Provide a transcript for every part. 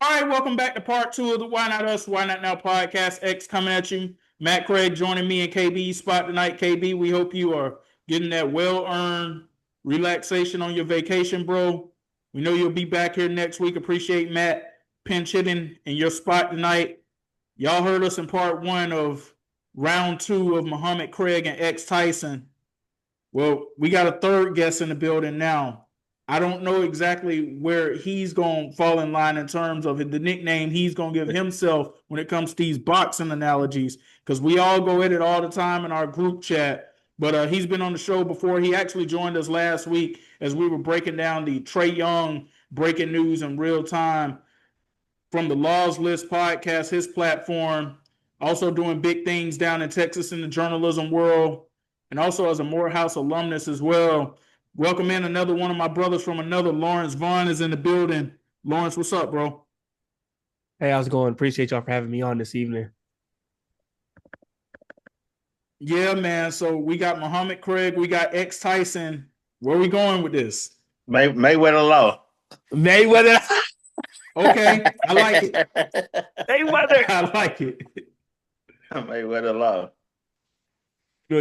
All right, welcome back to part two of the Why Not Us, Why Not Now podcast. X coming at you. Matt Craig joining me in KB spot tonight. KB, we hope you are getting that well-earned relaxation on your vacation, bro. We know you'll be back here next week. Appreciate Matt pinch hitting in your spot tonight. Y'all heard us in part one of round two of Muhammad Craig and X Tyson. Well, we got a third guest in the building now. I don't know exactly where he's going to fall in line in terms of the nickname he's going to give himself when it comes to these boxing analogies, because we all go at it all the time in our group chat. But he's been on the show before. He actually joined us last week as we were breaking down the Trae Young breaking news in real time from the Laws List podcast, his platform. Also doing big things down in Texas in the journalism world, and also as a Morehouse alumnus as well. Welcome in another one of my brothers from another. Lawrence Vaughn is in the building. Lawrence, what's up, bro? Hey, how's it going? Appreciate y'all for having me on this evening. Yeah, man. So we got Muhammad Craig, we got X Tyson. Where are we going with this? Mayweather Law. Mayweather. Okay, I like it. Mayweather. I like it. Mayweather Law.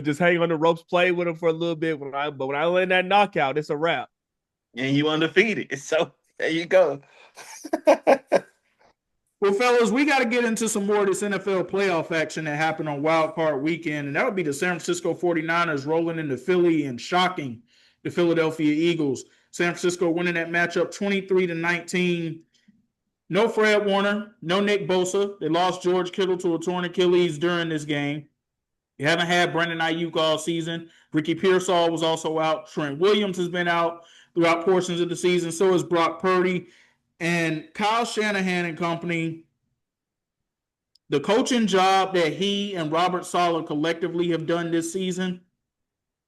Just hang on the ropes, play with him for a little bit. But when I land that knockout, it's a wrap. And you undefeated. So there you go. Well, fellas, we got to get into some more of this NFL playoff action that happened on Wild Card Weekend, and that would be the San Francisco 49ers rolling into Philly and shocking the Philadelphia Eagles. San Francisco winning that matchup 23-19. No Fred Warner, no Nick Bosa. They lost George Kittle to a torn Achilles during this game. You haven't had Brandon Ayuk all season. Ricky Pearsall was also out. Trent Williams has been out throughout portions of the season. So is Brock Purdy. And Kyle Shanahan and company, the coaching job that he and Robert Saleh collectively have done this season,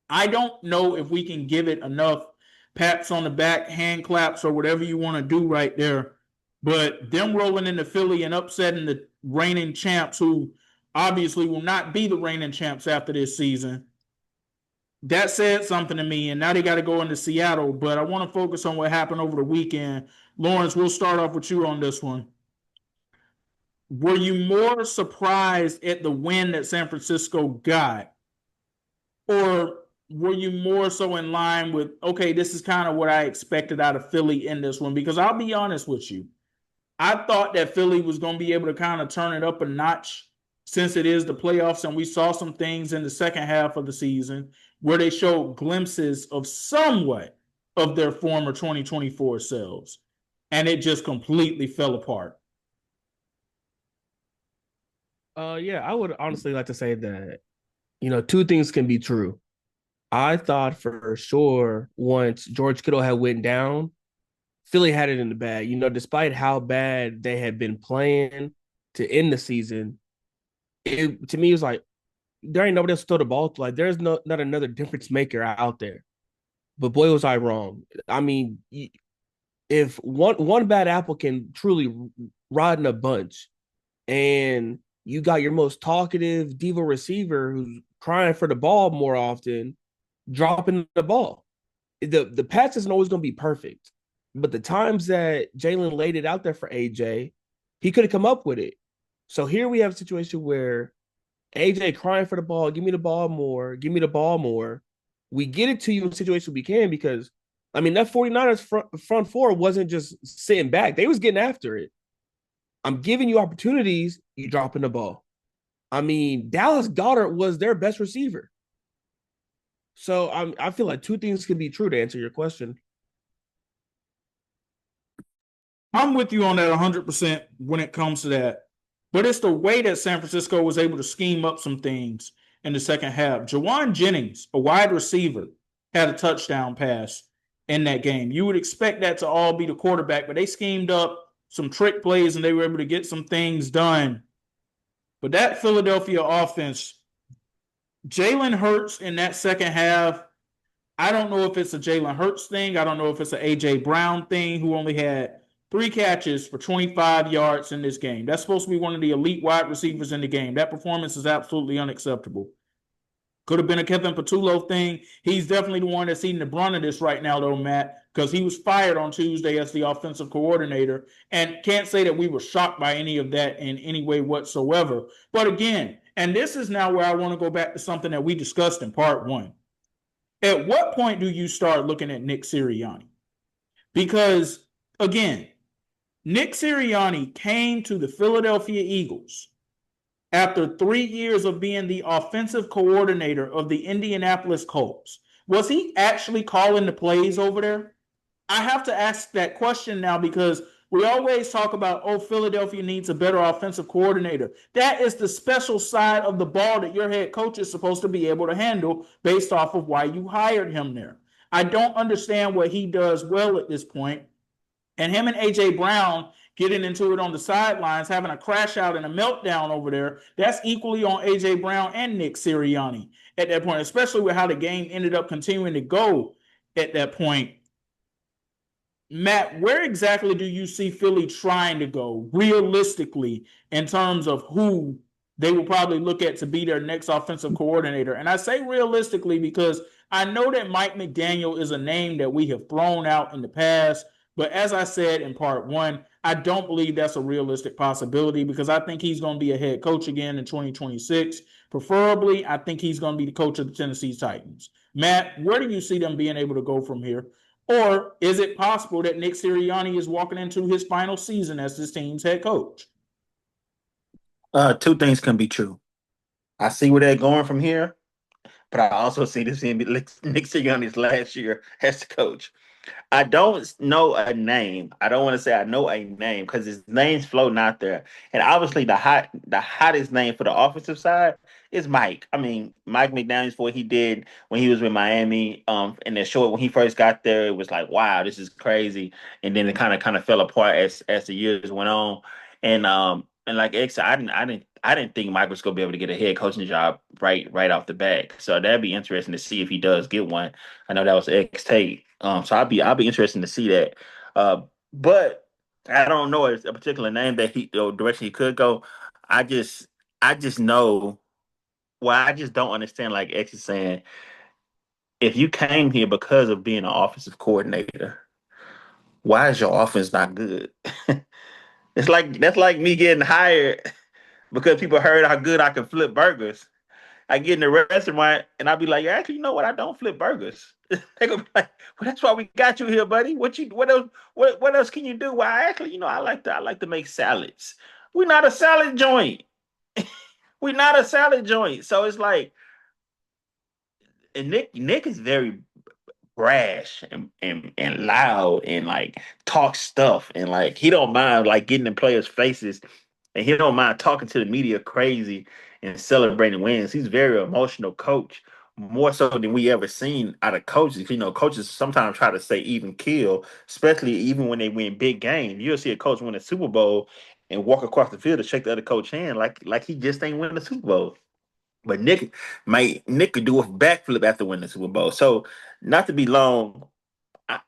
I don't know if we can give it enough pats on the back, hand claps, or whatever you want to do right there. But them rolling into Philly and upsetting the reigning champs, who obviously will not be the reigning champs after this season, that said something to me. And now they got to go into Seattle. But I want to focus on what happened over the weekend. Lawrence, we'll start off with you on this one. Were you more surprised at the win that San Francisco got? Or were you more so in line with, okay, this is kind of what I expected out of Philly in this one? Because I'll be honest with you, I thought that Philly was going to be able to kind of turn it up a notch since it is the playoffs, and we saw some things in the second half of the season where they showed glimpses of somewhat of their former 2024 selves, and it just completely fell apart. Yeah, I would honestly like to say that, two things can be true. I thought for sure once George Kittle had went down, Philly had it in the bag. Despite how bad they had been playing to end the season, to me, it was like, there ain't nobody else to throw the ball to. Like, there's not another difference maker out there. But boy, was I wrong. I mean, if one bad apple can truly rot in a bunch, and you got your most talkative diva receiver who's crying for the ball more often, dropping the ball. The pass isn't always going to be perfect, but the times that Jalen laid it out there for AJ, he could have come up with it. So here we have a situation where AJ crying for the ball, give me the ball more, give me the ball more. We get it to you in situations we can, because, I mean, that 49ers front four wasn't just sitting back. They was getting after it. I'm giving you opportunities, you dropping the ball. I mean, Dallas Goedert was their best receiver. So I feel like two things can be true to answer your question. I'm with you on that 100% when it comes to that. But it's the way that San Francisco was able to scheme up some things in the second half. Jawan Jennings, a wide receiver, had a touchdown pass in that game. You would expect that to all be the quarterback, but they schemed up some trick plays and they were able to get some things done. But that Philadelphia offense, Jalen Hurts in that second half, I don't know if it's a Jalen Hurts thing. I don't know if it's an A.J. Brown thing, who only had 3 catches for 25 yards in this game. That's supposed to be one of the elite wide receivers in the game. That performance is absolutely unacceptable. Could have been a Kevin Patullo thing. He's definitely the one that's eating the brunt of this right now, though, Matt. because he was fired on Tuesday as the offensive coordinator, and can't say that we were shocked by any of that in any way whatsoever. But again, and this is now where I want to go back to something that we discussed in part one. At what point do you start looking at Nick Sirianni? Because again, Nick Sirianni came to the Philadelphia Eagles after 3 years of being the offensive coordinator of the Indianapolis Colts. Was he actually calling the plays over there? I have to ask that question now because we always talk about, oh, Philadelphia needs a better offensive coordinator. That is the special side of the ball that your head coach is supposed to be able to handle based off of why you hired him there. I don't understand what he does well at this point. And him and A.J. Brown getting into it on the sidelines, having a crash out and a meltdown over there, that's equally on A.J. Brown and Nick Sirianni at that point, especially with how the game ended up continuing to go at that point. Matt, where exactly do you see Philly trying to go realistically in terms of who they will probably look at to be their next offensive coordinator? And I say realistically because I know that Mike McDaniel is a name that we have thrown out in the past. But as I said in part one, I don't believe that's a realistic possibility because I think he's going to be a head coach again in 2026. Preferably, I think he's going to be the coach of the Tennessee Titans. Matt, where do you see them being able to go from here? Or is it possible that Nick Sirianni is walking into his final season as this team's head coach? Two things can be true. I see where they're going from here, but I also see this being Nick Sirianni's last year as the coach. I don't know a name. I don't want to say I know a name because his name's floating out there. And obviously the hottest name for the offensive side is Mike. I mean, Mike McDaniels for what he did when he was with Miami. In the short when he first got there, it was like, wow, this is crazy. And then it kind of fell apart as the years went on. And like X, I didn't think Mike was gonna be able to get a head coaching job right off the bat. So that'd be interesting to see if he does get one. I know that was X take. So I'll be interested to see that. But I don't know a particular name that he or direction he could go. I just I just know. Well, I just don't understand. Like X is saying, if you came here because of being an offensive coordinator, why is your offense not good? It's like that's like me getting hired because people heard how good I can flip burgers. I get in the restaurant and I'll be like, actually, you know what? I don't flip burgers. They gonna be like, well, that's why we got you here, buddy. What else what else can you do? Well, actually, I like to make salads. We're not a salad joint. We're not a salad joint. So it's like, and Nick is very brash and loud and like talk stuff and like he don't mind like getting in players' faces and he don't mind talking to the media crazy and celebrating wins. He's a very emotional coach, more so than we ever seen out of coaches. You know, coaches sometimes try to say even kill, especially even when they win big games. You'll see a coach win a Super Bowl and walk across the field to shake the other coach hand like he just ain't win the Super Bowl. But Nick could do a backflip after winning the Super Bowl. So not to be long, I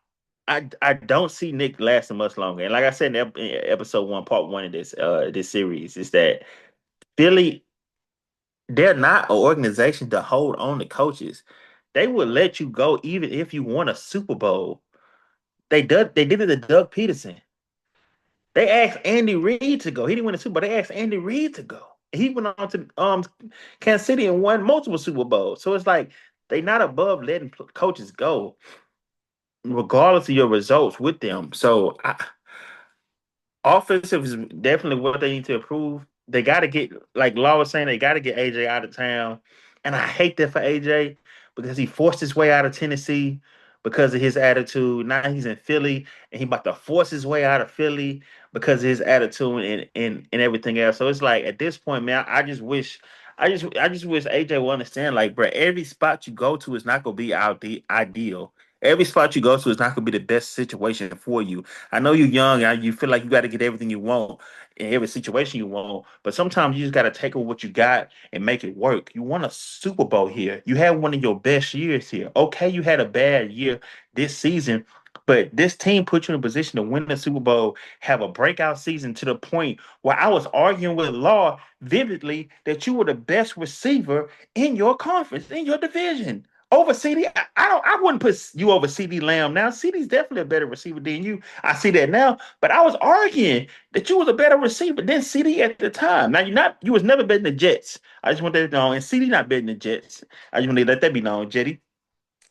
I don't see Nick lasting much longer. And like I said in episode one, part one of this series, is that Philly, they're not an organization to hold on to coaches. They will let you go even if you won a Super Bowl. They did it to Doug Peterson. They asked Andy Reid to go. He didn't win a Super Bowl. They asked Andy Reid to go. He went on to Kansas City and won multiple Super Bowls. So it's like they're not above letting coaches go, regardless of your results with them. So offensive is definitely what they need to improve. They got to get, like Law was saying, they got to get AJ out of town. And I hate that for AJ because he forced his way out of Tennessee because of his attitude. Now he's in Philly and he about to force his way out of Philly because of his attitude and everything else. So it's like at this point, man, I just wish AJ will understand, like, bro, every spot you go to is not gonna be ideal. Every spot you go to is not gonna be the best situation for you. I know you're young and you feel like you got to get everything you want in every situation you want, but sometimes you just got to take what you got and make it work. You won a Super Bowl here. You had one of your best years here. Okay, you had a bad year this season, but this team put you in a position to win the Super Bowl, have a breakout season to the point where I was arguing with Law vividly that you were the best receiver in your conference, in your division. over CD. I wouldn't put you over CD Lamb now. CD's definitely a better receiver than you. I see that now, but I was arguing that you was a better receiver than CD at the time. Now you was never better than the Jets. I just want that to be known, and CD not better than the Jets. I just want to let that be known, Jetty.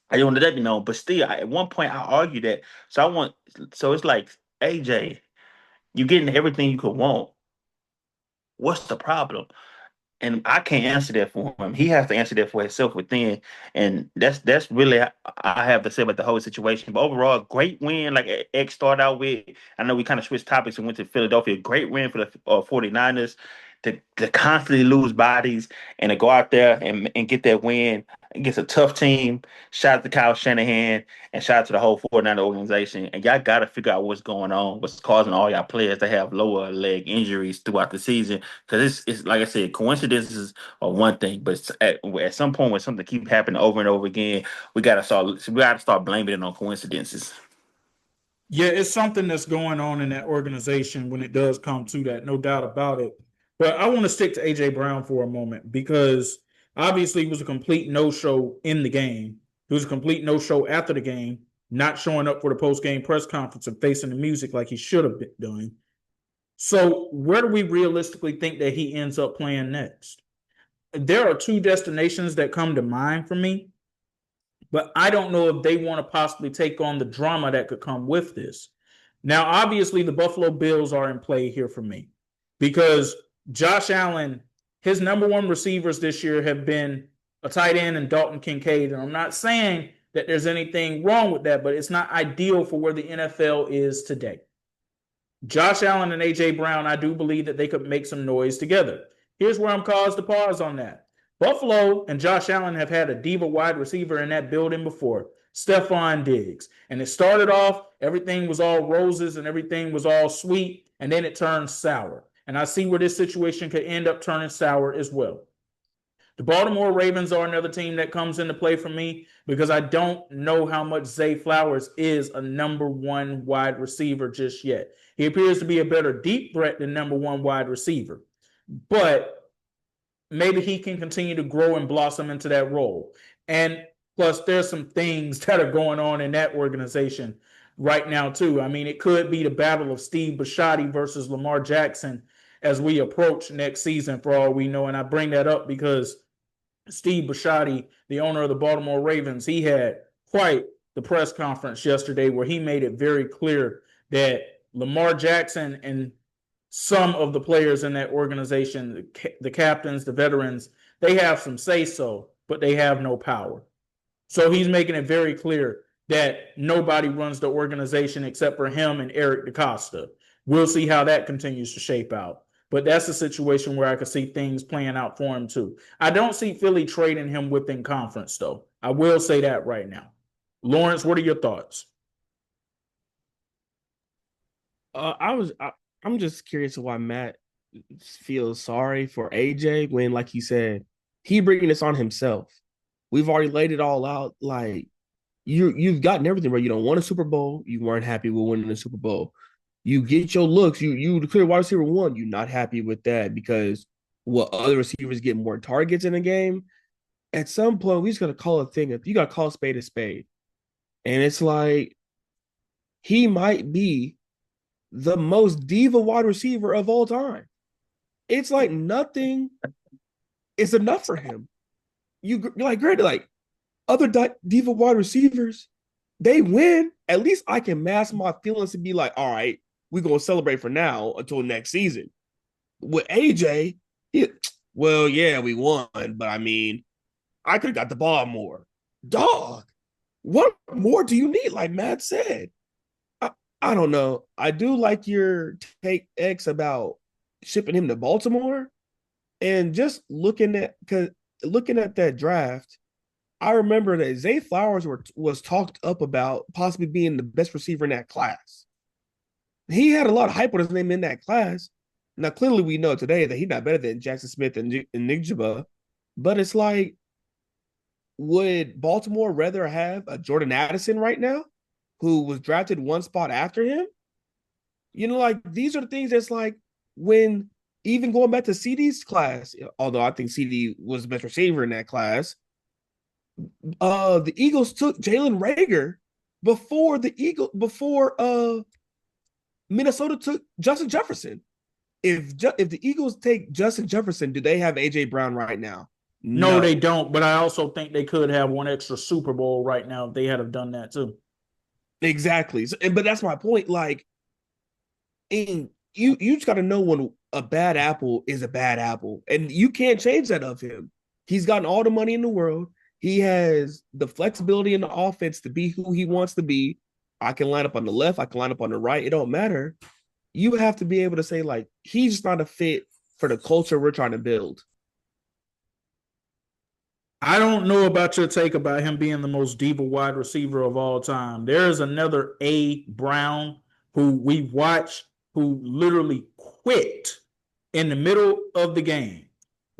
I just want that to be known. But still, at one point I argued that. So it's like AJ, you getting everything you could want. What's the problem? And I can't answer that for him. He has to answer that for himself within, and that's really I have to say about the whole situation. But overall, great win. Like X started out with. I know we kind of switched topics and went to Philadelphia. Great win for the 49ers to constantly lose bodies and to go out there and get that win against a tough team. Shout out to Kyle Shanahan and shout out to the whole 49er organization. And y'all got to figure out what's going on, what's causing all y'all players to have lower leg injuries throughout the season. Because it's like I said, coincidences are one thing, but at some point when something keeps happening over and over again, we gotta start blaming it on coincidences. Yeah, it's something that's going on in that organization when it does come to that, no doubt about it. But I want to stick to AJ Brown for a moment because obviously he was a complete no-show in the game. He was a complete no-show after the game, not showing up for the post-game press conference and facing the music like he should have been doing. So where do we realistically think that he ends up playing next? There are two destinations that come to mind for me, but I don't know if they want to possibly take on the drama that could come with this. Now, obviously, the Buffalo Bills are in play here for me because Josh Allen, his number one receivers this year have been a tight end and Dalton Kincaid. And I'm not saying that there's anything wrong with that, but it's not ideal for where the NFL is today. Josh Allen and A.J. Brown, I do believe that they could make some noise together. Here's where I'm caused to pause on that. Buffalo and Josh Allen have had a diva wide receiver in that building before, Stephon Diggs. And it started off, everything was all roses and everything was all sweet, and then it turned sour. And I see where this situation could end up turning sour as well. The Baltimore Ravens are another team that comes into play for me because I don't know how much Zay Flowers is a number one wide receiver just yet. He appears to be a better deep threat than number one wide receiver, but maybe he can continue to grow and blossom into that role. And plus, there's some things that are going on in that organization right now, too. I mean, it could be the battle of Steve Bisciotti versus Lamar Jackson as we approach next season, for all we know. And I bring that up because Steve Bisciotti, the owner of the Baltimore Ravens, he had quite the press conference yesterday where he made it very clear that Lamar Jackson and some of the players in that organization, the captains, the veterans, they have some say-so, but they have no power. So he's making it very clear that nobody runs the organization except for him and Eric DaCosta. We'll see how that continues to shape out. But that's a situation where I could see things playing out for him too. I don't see Philly trading him within conference, though. I will say that right now. Lawrence, what are your thoughts? I'm just curious why Matt feels sorry for AJ when, like he said, he bringing this on himself. We've already laid it all out. Like you've gotten everything right. You don't want a Super Bowl. You weren't happy with winning the Super Bowl. You get your looks. You declare wide receiver one. You're not happy with that because other receivers get more targets in the game. At some point, we just gotta call a thing. You gotta call a spade a spade. And it's like he might be the most diva wide receiver of all time. It's like nothing is enough for him. You're like, great, like other diva wide receivers, they win. At least I can mask my feelings and be like, all right, we're going to celebrate for now until next season. With AJ, well, yeah, we won, but I mean, I could have got the ball more. Dog, what more do you need? Like Matt said. I don't know. I do like your take, X, about shipping him to Baltimore. And just looking at that draft, I remember that Zay Flowers was talked up about possibly being the best receiver in that class. He had a lot of hype on his name in that class. Now, clearly we know today that he's not better than Jackson Smith and Njigba. But it's like, would Baltimore rather have a Jordan Addison right now, who was drafted one spot after him? You know, like these are the things that's like when even going back to CD's class, although I think CD was the best receiver in that class, The Eagles took Jalen Reagor before Minnesota took Justin Jefferson. If the Eagles take Justin Jefferson, do they have AJ Brown right now? No, they No. don't. But I also think they could have one extra Super Bowl right now if they had have done that too. Exactly. But that's my point. Like, and you just got to know when a bad apple is a bad apple, and you can't change that of him. He's gotten all the money in the world. He has the flexibility in the offense to be who he wants to be. I can line up on the left. I can line up on the right. It don't matter. You have to be able to say, like, he's just not a fit for the culture we're trying to build. I don't know about your take about him being the most diva wide receiver of all time. There is another A. Brown who we watched who literally quit in the middle of the game,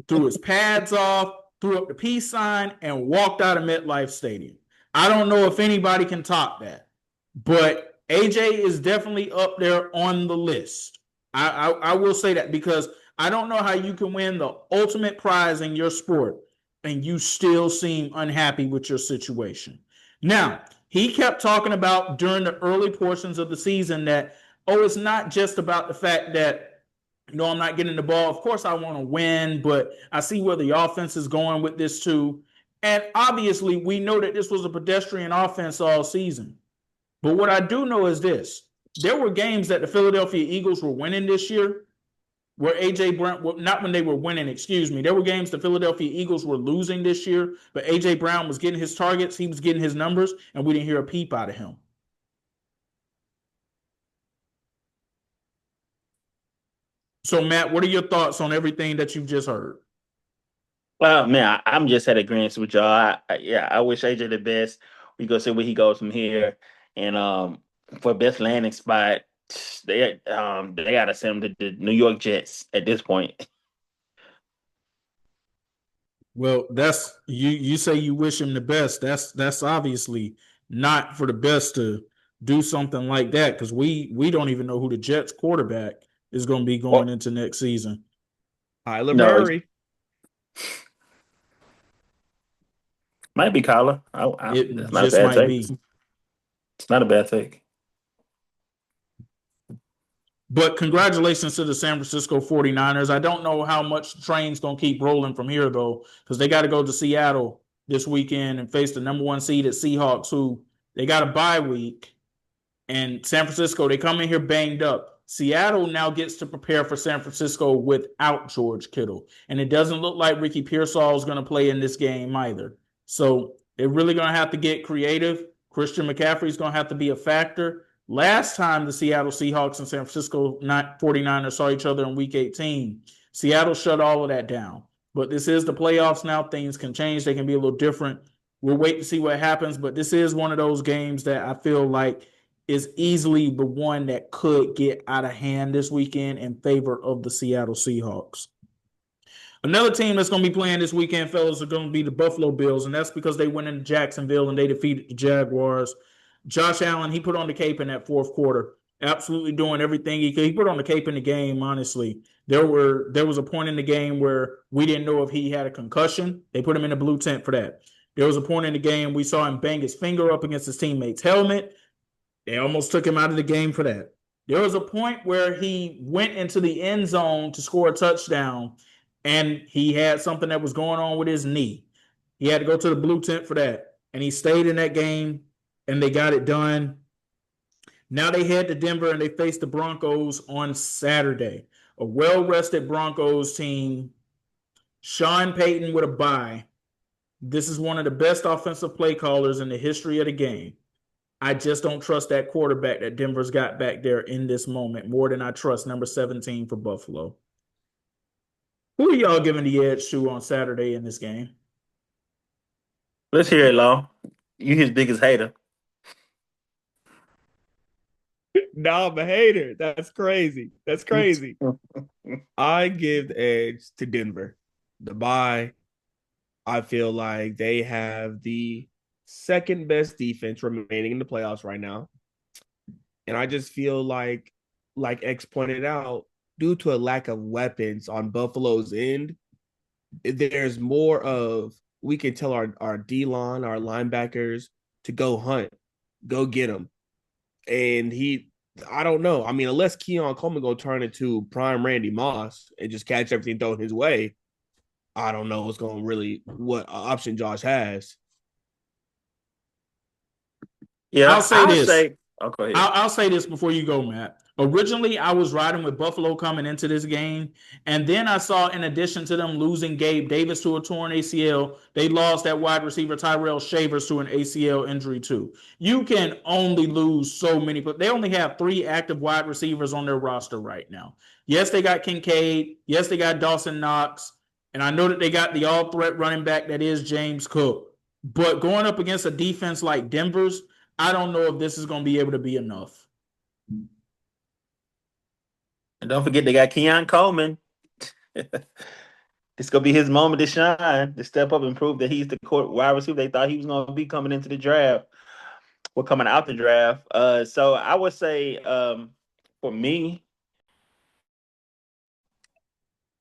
threw his pads off, threw up the peace sign, and walked out of MetLife Stadium. I don't know if anybody can top that, but AJ is definitely up there on the list. I will say that because I don't know how you can win the ultimate prize in your sport and you still seem unhappy with your situation. Now, he kept talking about during the early portions of the season that, oh, it's not just about the fact that I'm not getting the ball. Of course, I want to win, but I see where the offense is going with this too. And obviously, we know that this was a pedestrian offense all season. But what I do know is this: there were games that the Philadelphia Eagles were winning this year where AJ Brown, not when they were winning, excuse me. There were games the Philadelphia Eagles were losing this year, but AJ Brown was getting his targets, he was getting his numbers, and we didn't hear a peep out of him. So, Matt, what are your thoughts on everything that you've just heard? Well, man, I'm just at agreement with y'all. Yeah, I wish AJ the best. We go see where he goes from here, and for best landing spot, they gotta send him to the New York Jets at this point. Well, that's you say you wish him the best. That's obviously not for the best to do something like that because we don't even know who the Jets quarterback is going to be going Well, into next season. Kyler no, it Murray. might be Kyler. It That's not a just bad might take. be. It's not a bad take. But congratulations to the San Francisco 49ers. I don't know how much the train's going to keep rolling from here, though, because they got to go to Seattle this weekend and face the number one seed at Seahawks, who they got a bye week. And San Francisco, they come in here banged up. Seattle now gets to prepare for San Francisco without George Kittle. And it doesn't look like Ricky Pearsall is going to play in this game either. So they're really going to have to get creative. Christian McCaffrey is going to have to be a factor. Last time the Seattle Seahawks and San Francisco 49ers saw each other in week 18, Seattle shut all of that down. But this is the playoffs now. Things can change. They can be a little different. We'll wait to see what happens. But this is one of those games that I feel like is easily the one that could get out of hand this weekend in favor of the Seattle Seahawks. Another team that's going to be playing this weekend, fellas, are going to be the Buffalo Bills, and that's because they went into Jacksonville and they defeated the Jaguars. Josh Allen, he put on the cape in that fourth quarter, absolutely doing everything he could. He put on the cape in the game, honestly. There was a point in the game where we didn't know if he had a concussion. They put him in a blue tent for that. There was a point in the game we saw him bang his finger up against his teammate's helmet. They almost took him out of the game for that. There was a point where he went into the end zone to score a touchdown, and he had something that was going on with his knee. He had to go to the blue tent for that, and he stayed in that game, and they got it done. Now they head to Denver, and they face the Broncos on Saturday. A well-rested Broncos team. Sean Payton with a bye. This is one of the best offensive play callers in the history of the game. I just don't trust that quarterback that Denver's got back there in this moment more than I trust number 17 for Buffalo. Who are y'all giving the edge to on Saturday in this game? Let's hear it, Law. You his biggest hater. No, I'm a hater. That's crazy. That's crazy. I give the edge to Denver. The bye, I feel like they have the second best defense remaining in the playoffs right now. And I just feel like X pointed out, due to a lack of weapons on Buffalo's end, there's more of we can tell our D-line, our linebackers to go hunt, go get him. And I don't know. I mean, unless Keon Coleman go turn into prime Randy Moss and just catch everything thrown his way, I don't know what option Josh has. Yeah, I'll say this. Oh, go ahead. I'll say this before you go, Matt. Originally, I was riding with Buffalo coming into this game, and then I saw, in addition to them losing Gabe Davis to a torn ACL, they lost that wide receiver Tyrell Shavers to an ACL injury too. You can only lose so many, but they only have 3 active wide receivers on their roster right now. Yes, they got Kincaid. Yes, they got Dawson Knox, and I know that they got the all-threat running back that is James Cook. But going up against a defense like Denver's, I don't know if this is going to be able to be enough. And don't forget, they got Keon Coleman. It's gonna be his moment to shine, to step up and prove that he's the wide receiver they thought he was gonna be coming into the draft. Or coming out the draft. So I would say, for me,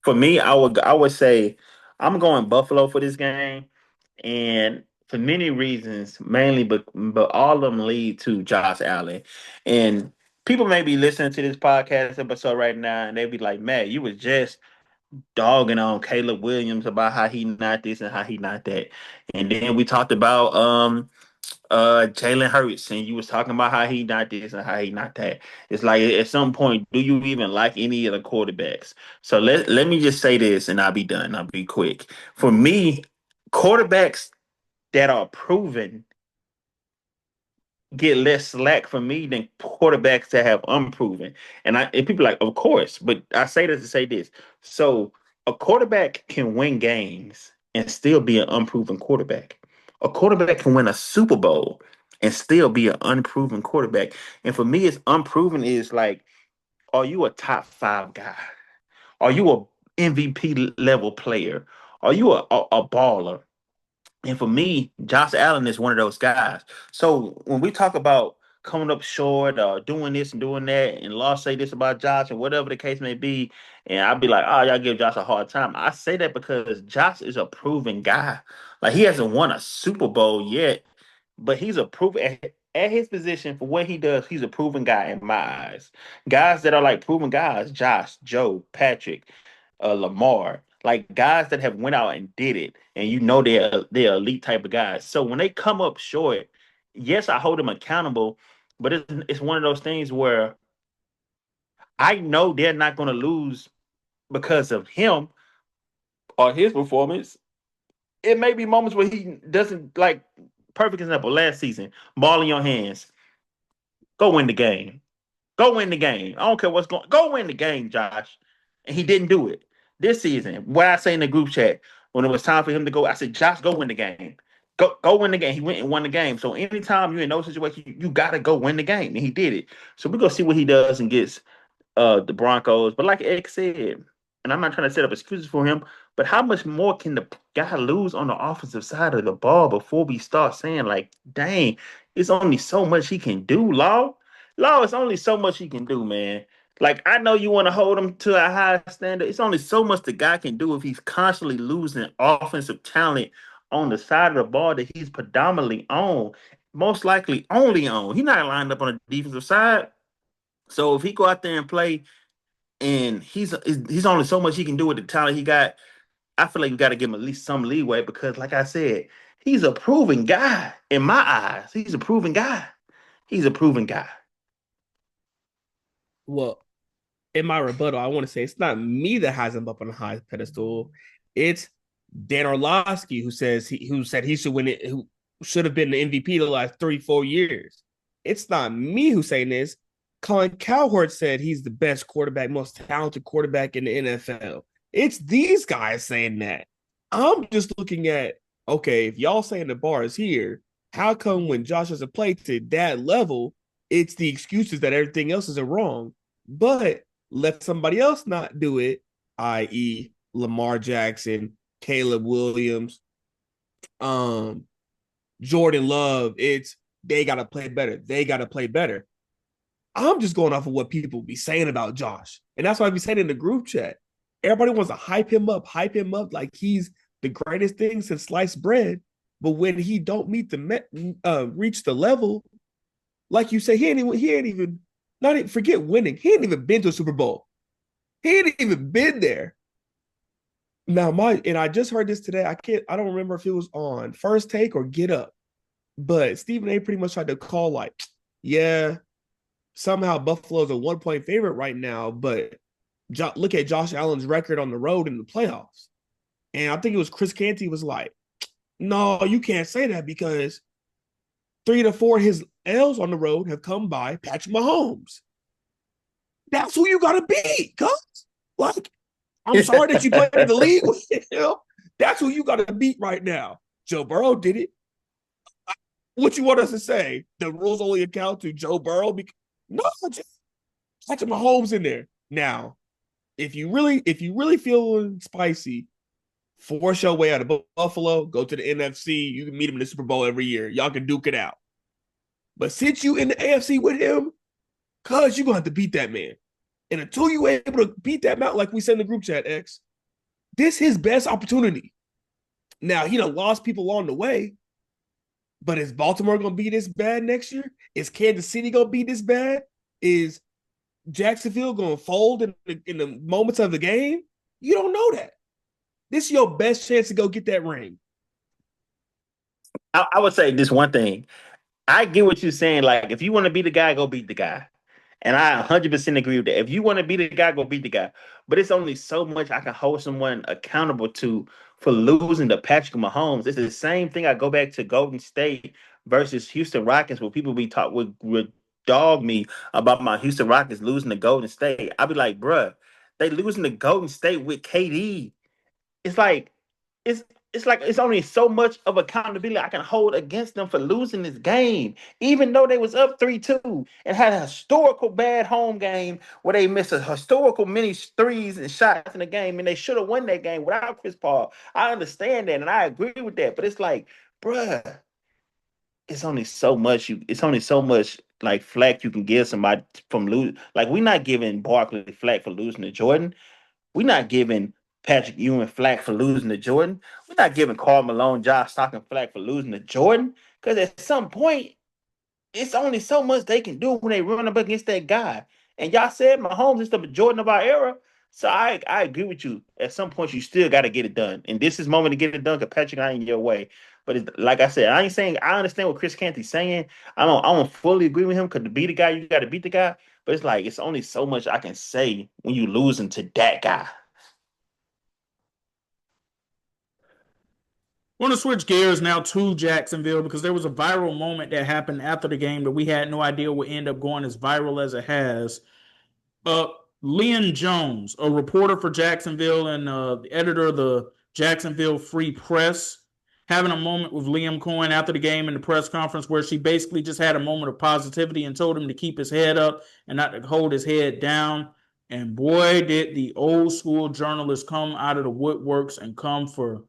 I would say I'm going Buffalo for this game, and for many reasons, mainly, but all of them lead to Josh Allen. And people may be listening to this podcast episode right now, and they be like, "Matt, you was just dogging on Caleb Williams about how he not this and how he not that," and then we talked about Jalen Hurts, and you was talking about how he not this and how he not that. It's like at some point, do you even like any of the quarterbacks? So let me just say this, and I'll be done. I'll be quick. For me, quarterbacks that are proven get less slack for me than quarterbacks that have unproven. And people are like, of course, but I say this to say this. So a quarterback can win games and still be an unproven quarterback. A quarterback can win a Super Bowl and still be an unproven quarterback. And for me, it's unproven is like, are you a top 5 guy? Are you a MVP level player? Are you a baller? And for me, Josh Allen is one of those guys. So when we talk about coming up short or doing this and doing that, and Law say this about Josh and whatever the case may be, and I'll be like, oh, y'all give Josh a hard time. I say that because Josh is a proven guy. Like he hasn't won a Super Bowl yet, but he's a proven at his position for what he does. He's a proven guy in my eyes. Guys that are like proven guys, Josh, Joe, Patrick, Lamar, like guys that have went out and did it, and you know they're elite type of guys. So when they come up short, yes, I hold them accountable, but it's one of those things where I know they're not going to lose because of him or his performance. It may be moments where he doesn't like. Perfect example, last season, ball in your hands, go win the game. Go win the game. I don't care what's going. Go win the game, Josh. And he didn't do it this season. What I say in the group chat when it was time for him to go, I said, Josh, go win the game. Go win the game. He went and won the game. So anytime you're in those situations, you gotta go win the game, and he did it. So we're gonna see what he does and gets the Broncos. But like X said, and I'm not trying to set up excuses for him, but how much more can the guy lose on the offensive side of the ball before we start saying, like, dang, it's only so much he can do, Law? Law, it's only so much he can do, man. Like, I know you want to hold him to a high standard. It's only so much the guy can do if he's constantly losing offensive talent on the side of the ball that he's predominantly on, most likely only on. He's not lined up on the defensive side. So if he go out there and play, and he's only so much he can do with the talent he got, I feel like you got to give him at least some leeway because, like I said, he's a proven guy in my eyes. He's a proven guy. He's a proven guy. Well, in my rebuttal, I want to say it's not me that has him up on a high pedestal. It's Dan Orlovsky who said he should win it, who should have been the MVP the last 3-4 years. It's not me who's saying this. Colin Cowherd said he's the best quarterback, most talented quarterback in the NFL. It's these guys saying that. I'm just looking at, okay, if y'all saying the bar is here, how come when Josh doesn't play to that level, it's the excuses that everything else is wrong? But let somebody else not do it, i.e., Lamar Jackson, Caleb Williams, Jordan Love. It's they got to play better. They got to play better. I'm just going off of what people be saying about Josh. And that's why I be saying in the group chat. Everybody wants to hype him up like he's the greatest thing since sliced bread. But when he don't reach the level, like you say, he ain't even not even, forget winning. He ain't even been to a Super Bowl. He ain't even been there. Now and I just heard this today. I don't remember if it was on First Take or Get Up, but Stephen A pretty much tried to call like, yeah, somehow Buffalo's a 1-point favorite right now, but look at Josh Allen's record on the road in the playoffs. And I think it was Chris Canty was like, no, you can't say that because 3 to 4 of his L's on the road have come by Patrick Mahomes. That's who you got to beat, cuz. Like, I'm sorry that you played in the league with him. That's who you got to beat right now. Joe Burrow did it. What you want us to say? The rules only account to Joe Burrow? No, just Patrick Mahomes in there. Now, if you really feeling spicy, force your way out of Buffalo, go to the NFC. You can meet him in the Super Bowl every year. Y'all can duke it out. But since you in the AFC with him, cuz you're going to have to beat that man. And until you able to beat that man, like we said in the group chat, X, this is his best opportunity. Now, he done lost people along the way, but is Baltimore going to be this bad next year? Is Kansas City going to be this bad? Is Jacksonville going to fold in the moments of the game? You don't know that. This is your best chance to go get that ring. I would say this one thing. I get what you're saying. Like, if you want to be the guy, go beat the guy. And I 100% agree with that. If you want to be the guy, go beat the guy. But it's only so much I can hold someone accountable to for losing to Patrick Mahomes. It's the same thing. I go back to Golden State versus Houston Rockets, where people would dog me about my Houston Rockets losing to Golden State. I'd be like, bruh, they losing to Golden State with KD. It's like it's it's only so much of accountability I can hold against them for losing this game, even though they was up 3-2 and had a historical bad home game where they missed a historical many threes and shots in the game, and they should have won that game without Chris Paul. I understand that, and I agree with that, but it's like, bruh, it's only so much like flack you can give somebody from lose. Like, we're not giving Barkley flack for losing to Jordan. We're not giving Patrick Ewing flack for losing to Jordan. We're not giving Karl Malone, Josh Stockton flack for losing to Jordan. Because at some point, it's only so much they can do when they run up against that guy. And y'all said Mahomes is the Jordan of our era. So I agree with you. At some point, you still got to get it done. And this is moment to get it done because Patrick ain't your way. But like I said, I ain't saying I understand what Chris Canty's saying. I don't fully agree with him because to beat the guy, you got to beat the guy. But it's like it's only so much I can say when you losing to that guy. I want to switch gears now to Jacksonville because there was a viral moment that happened after the game that we had no idea would end up going as viral as it has. Uh, Leon Jones, a reporter for Jacksonville and the editor of the Jacksonville Free Press, having a moment with Liam Cohen after the game in the press conference where she basically just had a moment of positivity and told him to keep his head up and not to hold his head down. And boy, did the old school journalists come out of the woodworks and come for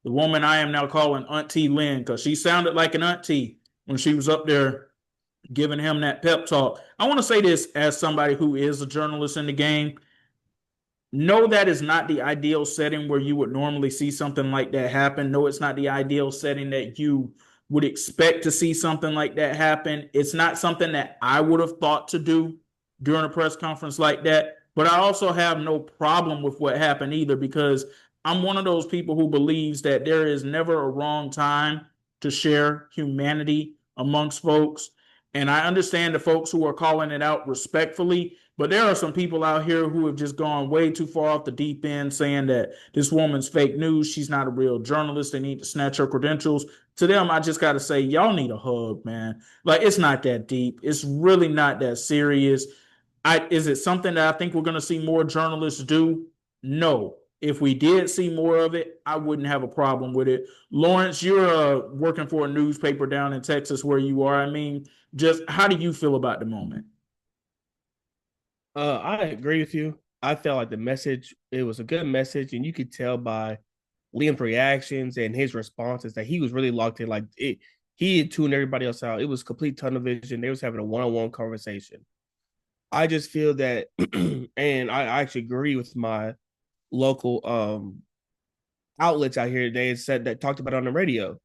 the woman I am now calling Auntie Lynn, because she sounded like an auntie when she was up there giving him that pep talk. I want to say this as somebody who is a journalist in the game. No, that is not the ideal setting where you would normally see something like that happen. No, it's not the ideal setting that you would expect to see something like that happen. It's not something that I would have thought to do during a press conference like that. But I also have no problem with what happened either, because I'm one of those people who believes that there is never a wrong time to share humanity amongst folks. And I understand the folks who are calling it out respectfully, but there are some people out here who have just gone way too far off the deep end saying that this woman's fake news. She's not a real journalist. They need to snatch her credentials. To them, I just got to say, y'all need a hug, man. Like, it's not that deep. It's really not that serious. Is it something that I think we're going to see more journalists do? No. If we did see more of it, I wouldn't have a problem with it. Lawrence, you're working for a newspaper down in Texas where you are. I mean, just how do you feel about the moment? I agree with you. I felt like it was a good message, and you could tell by Liam's reactions and his responses that he was really locked in. He had tuned everybody else out. It was complete tunnel vision. They was having a one-on-one conversation. I just feel that, and I actually agree with my local outlets out here they said that talked about it on the radio.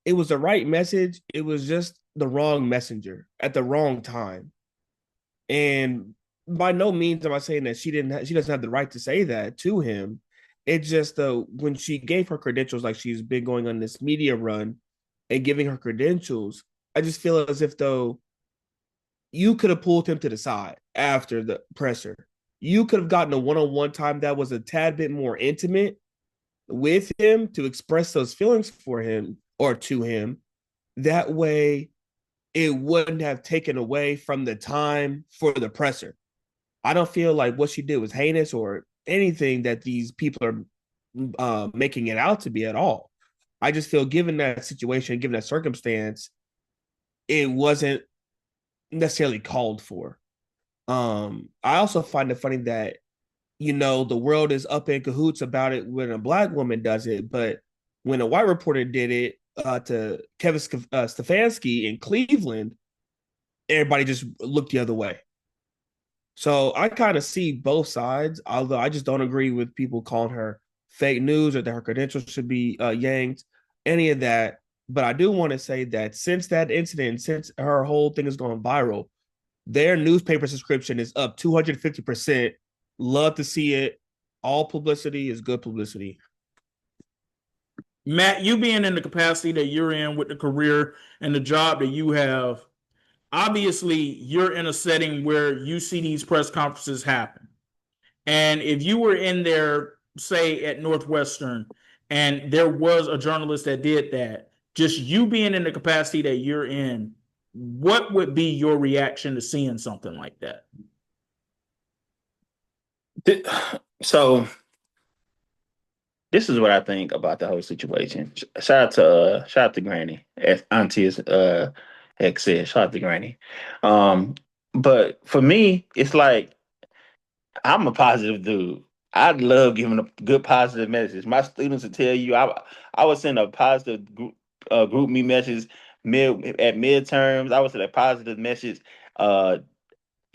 It was the right message. It was just the wrong messenger at the wrong time. And by no means am I saying that she doesn't have the right to say that to him. It's just though when she gave her credentials, like she's been going on this media run and giving her credentials, I just feel as if though you could have pulled him to the side after the presser. You could have gotten a one-on-one time that was a tad bit more intimate with him to express those feelings for him or to him. That way, it wouldn't have taken away from the time for the presser. I don't feel like what she did was heinous or anything that these people are making it out to be at all. I just feel, given that situation, given that circumstance, it wasn't necessarily called for. I also find it funny that the world is up in cahoots about it when a black woman does it, but when a white reporter did it to Kevin Stefanski in Cleveland, everybody just looked the other way. So I kind of see both sides, although I just don't agree with people calling her fake news or that her credentials should be yanked, any of that. But I do want to say that since that incident, since her whole thing is going viral, their newspaper subscription is up 250%. Love to see it. All publicity is good publicity. Matt, you being in the capacity that you're in with the career and the job that you have, obviously you're in a setting where you see these press conferences happen. And if you were in there, say at Northwestern, and there was a journalist that did that, just you being in the capacity that you're in, what would be your reaction to seeing something like that? So this is what I think about the whole situation. Shout out to Granny, as Auntie Hex said. Shout out to Granny. But for me, it's like I'm a positive dude. I love giving a good positive message. My students will tell you I would send a positive group me message at midterms. I would send a positive message uh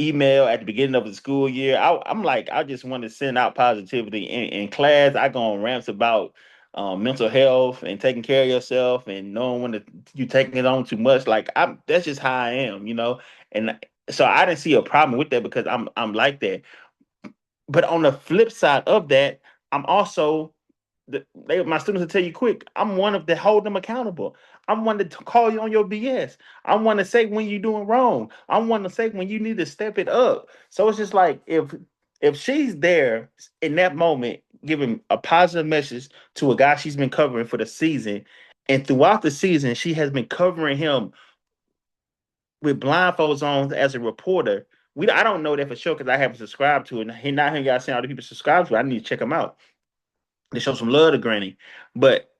email at the beginning of the school year. I'm like, I just want to send out positivity in class. I go on rants about mental health and taking care of yourself and knowing when you taking it on too much. Like that's just how I am. And so I didn't see a problem with that because I'm like that. But on the flip side of that, I'm also my students will tell you quick. I'm one of the hold them accountable. I'm one to call you on your BS. I'm one to say when you're doing wrong. I'm one to say when you need to step it up. So it's just like if she's there in that moment, giving a positive message to a guy she's been covering for the season, and throughout the season she has been covering him with blindfolds on as a reporter. I don't know that for sure because I haven't subscribed to it. And now here I see all the people subscribe to it. I need to check them out. They show some love to Granny. But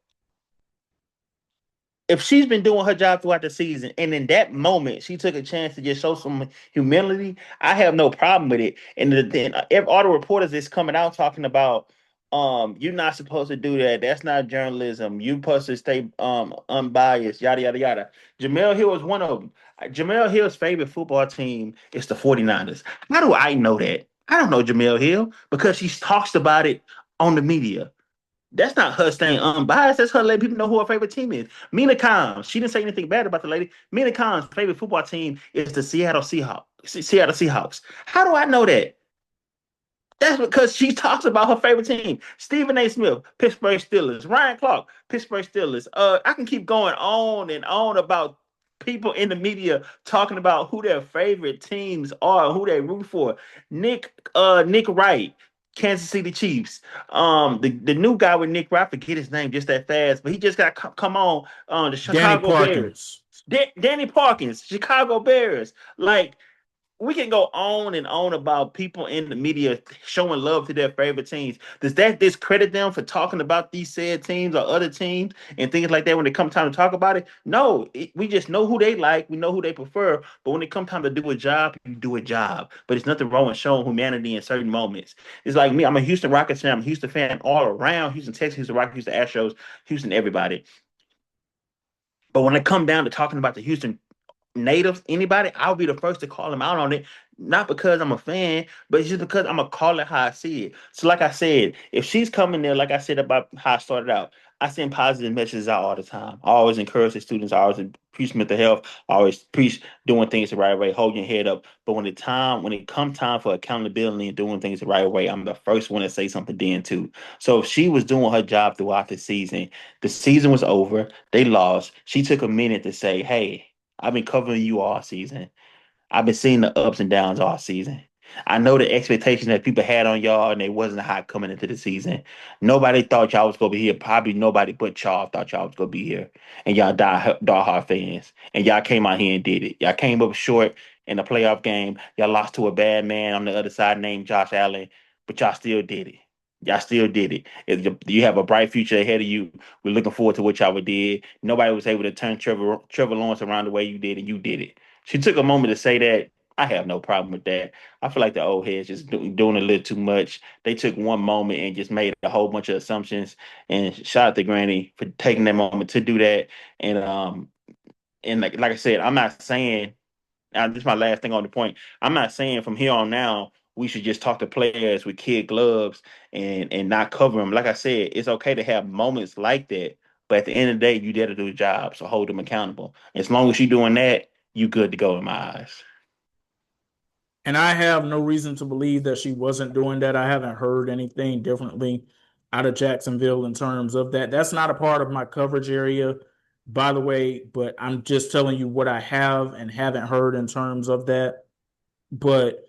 if she's been doing her job throughout the season and in that moment she took a chance to just show some humility, I have no problem with it. And then all the reporters is coming out talking about you're not supposed to do that. That's not journalism. You supposed to stay unbiased, yada yada yada. Jamel Hill is one of them. Jamel Hill's favorite football team is the 49ers. How do I know that? I don't know Jamel Hill because she talks about it on the media. That's not her staying unbiased. That's her letting people know who her favorite team is. Mina Kimes, she didn't say anything bad about the lady. Mina Kimes' favorite football team is the Seattle Seahawks. Seattle Seahawks. How do I know that? That's because she talks about her favorite team. Stephen A. Smith, Pittsburgh Steelers. Ryan Clark, Pittsburgh Steelers. I can keep going on and on about people in the media talking about who their favorite teams are, who they root for. Nick Wright, Kansas City Chiefs. The new guy with Nick Wright, I forget his name just that fast, but he just got come on the Chicago Bears. Danny Parkins, Chicago Bears. Like, we can go on and on about people in the media showing love to their favorite teams. Does that discredit them for talking about these said teams or other teams and things like that when it comes time to talk about it? No, we just know who they like. We know who they prefer. But when it comes time to do a job, you do a job. But it's nothing wrong with showing humanity in certain moments. It's like me. I'm a Houston Rockets fan. I'm a Houston fan all around. Houston, Texas, Houston Rockets, Houston Astros, Houston everybody. But when it come down to talking about the Houston natives, anybody, I'll be the first to call them out on it. Not because I'm a fan, but it's just because I'm gonna call it how I see it. So, like I said, if she's coming there, like I said about how I started out, I send positive messages out all the time. I always encourage the students. I always preach mental health. I always preach doing things the right way, hold your head up. But when it come time for accountability and doing things the right way, I'm the first one to say something then too. So if she was doing her job throughout the season was over, they lost. She took a minute to say, "Hey, I've been covering you all season. I've been seeing the ups and downs all season. I know the expectations that people had on y'all, and they wasn't high coming into the season. Nobody thought y'all was gonna be here. Probably nobody but y'all thought y'all was gonna be here. And y'all die hard fans. And y'all came out here and did it. Y'all came up short in the playoff game. Y'all lost to a bad man on the other side named Josh Allen, but y'all still did it. Y'all still did it. You have a bright future ahead of you. We're looking forward to what y'all did. Nobody was able to turn Trevor Lawrence around the way you did, and you did it. She took a moment to say that. I have no problem with that. I feel like the old heads just doing a little too much. They took one moment and just made a whole bunch of assumptions. And shout out to Granny for taking that moment to do that. And like I said, I'm not saying this is my last thing on the point. I'm not saying from here on now we should just talk to players with kid gloves and not cover them. Like I said, it's okay to have moments like that, but at the end of the day, you there to do the job, so hold them accountable. As long as you're doing that, you good to go in my eyes. And I have no reason to believe that she wasn't doing that. I haven't heard anything differently out of Jacksonville in terms of that. That's not a part of my coverage area, by the way, but I'm just telling you what I have and haven't heard in terms of that. But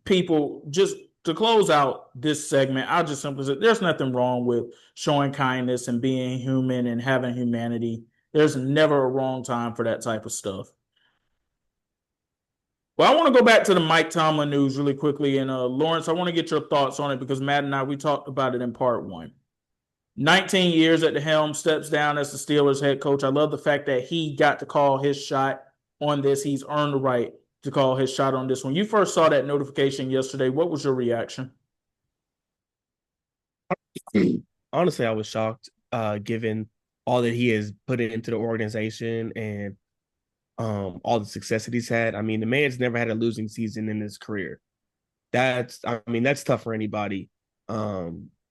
people, just to close out this segment, I'll just simply say there's nothing wrong with showing kindness and being human and having humanity. There's never a wrong time for that type of stuff. Well, I want to go back to the Mike Tomlin news really quickly. And Lawrence, I want to get your thoughts on it because Matt and I, we talked about it in part one. 19 years at the helm, steps down as the Steelers head coach. I love the fact that he got to call his shot on this. He's earned the right to call his shot on this. When you first saw that notification yesterday, what was your reaction? Honestly, I was shocked, given all that he has put into the organization and all the success that he's had. I mean, the man's never had a losing season in his career. That's tough for anybody.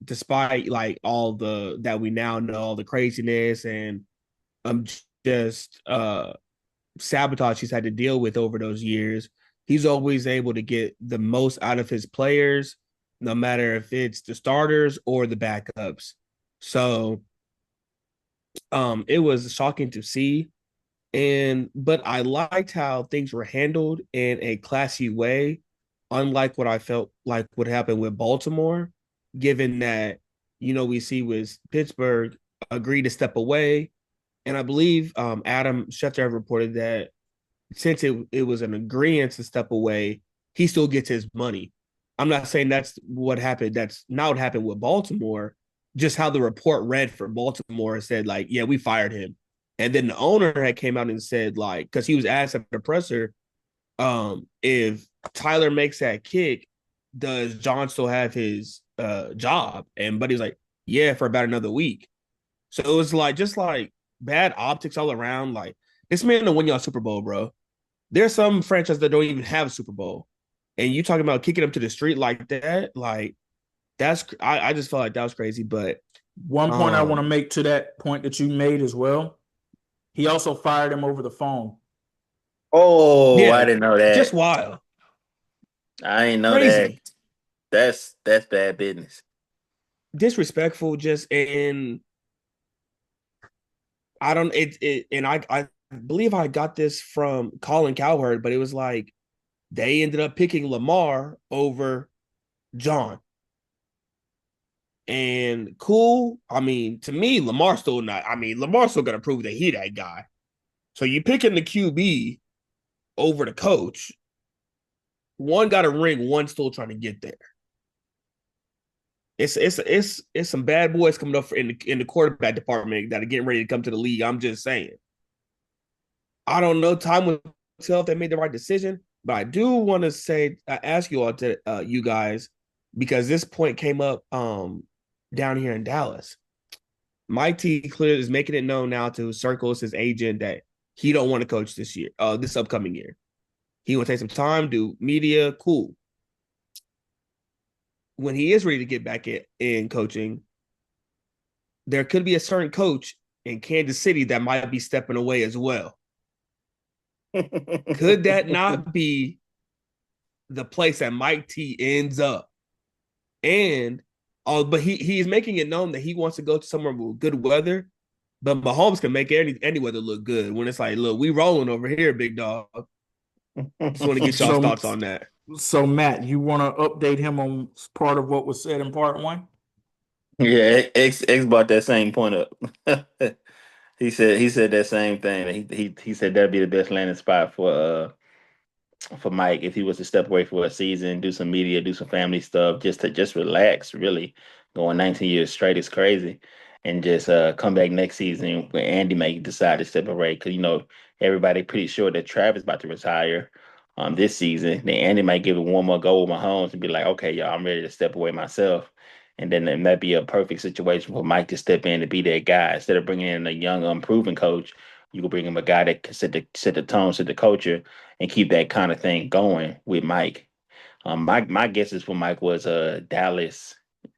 Despite like all the that we now know, all the craziness and um just sabotage he's had to deal with over those years, he's always able to get the most out of his players, no matter if it's the starters or the backups. So it was shocking to see. But I liked how things were handled in a classy way, unlike what I felt like would happen with Baltimore, given that, we see with Pittsburgh agreed to step away. And I believe Adam Schefter reported that since it was an agreement to step away, he still gets his money. I'm not saying that's what happened. That's not what happened with Baltimore. Just how the report read for Baltimore said, like, yeah, we fired him. And then the owner had came out and said, like, because he was asked at the presser, if Tyler makes that kick, does John still have his job? And Buddy's like, yeah, for about another week. So it was like just like bad optics all around. Like, this man to win y'all Super Bowl, bro. There's some franchises that don't even have a Super Bowl. And you talking about kicking them to the street like that, like I just felt like that was crazy. But One point I want to make to that point that you made as well. He also fired him over the phone. Oh, yeah, I didn't know that. Just wild. I didn't know Crazy. that. That's bad business. Disrespectful, just and I don't and I believe I got this from Colin Cowherd, but it was like they ended up picking Lamar over John. And cool. I mean, to me, Lamar's still not. I mean, Lamar's still gonna prove that he that guy. So you picking the QB over the coach. One got a ring, one still trying to get there. It's some bad boys coming up in the quarterback department that are getting ready to come to the league. I'm just saying. I don't know. Time will tell if they made the right decision, but I do want to say, ask you all to you guys, because this point came up down here in Dallas. Mike T clearly is making it known now to circles his agent that he don't want to coach this year, this upcoming year. He want to take some time, do media, cool. When he is ready to get back in coaching, there could be a certain coach in Kansas City that might be stepping away as well. Could that not be the place that Mike T ends up? And but he's making it known that he wants to go to somewhere with good weather. But Mahomes can make any weather look good when it's like, look, we rolling over here, big dog. Just want to get y'all's thoughts on that. So Matt, you want to update him on part of what was said in part one? Yeah, X brought that same point up. he said that same thing. He said that'd be the best landing spot for Mike if he was to step away for a season, do some media, do some family stuff, just relax. Really, going 19 years straight is crazy, and just come back next season when Andy may decide to step away because everybody pretty sure that Travis about to retire this season. Then Andy might give it one more go with Mahomes and be like, okay, y'all, I'm ready to step away myself. And then it might be a perfect situation for Mike to step in to be that guy instead of bringing in a young, unproven coach. You could bring him a guy that can set the tone, set the culture, and keep that kind of thing going with Mike. My guesses for Mike was Dallas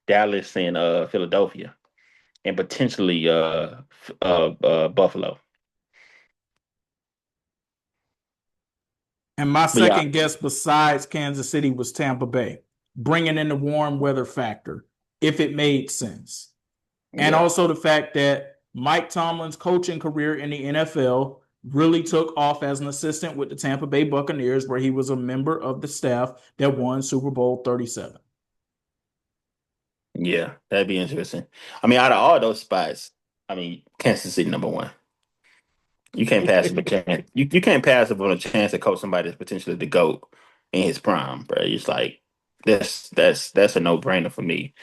and Philadelphia, and potentially Buffalo. And my But yeah, second guess besides Kansas City was Tampa Bay, bringing in the warm weather factor, if it made sense. And yeah, also the fact that Mike Tomlin's coaching career in the NFL really took off as an assistant with the Tampa Bay Buccaneers, where he was a member of the staff that won Super Bowl 37. yeah, that'd be interesting. I mean, out of all those spots, I mean, Kansas City number one. You can't pass up a chance. You can't pass up on a chance to coach somebody that's potentially the GOAT in his prime, bro. It's like that's a no brainer for me.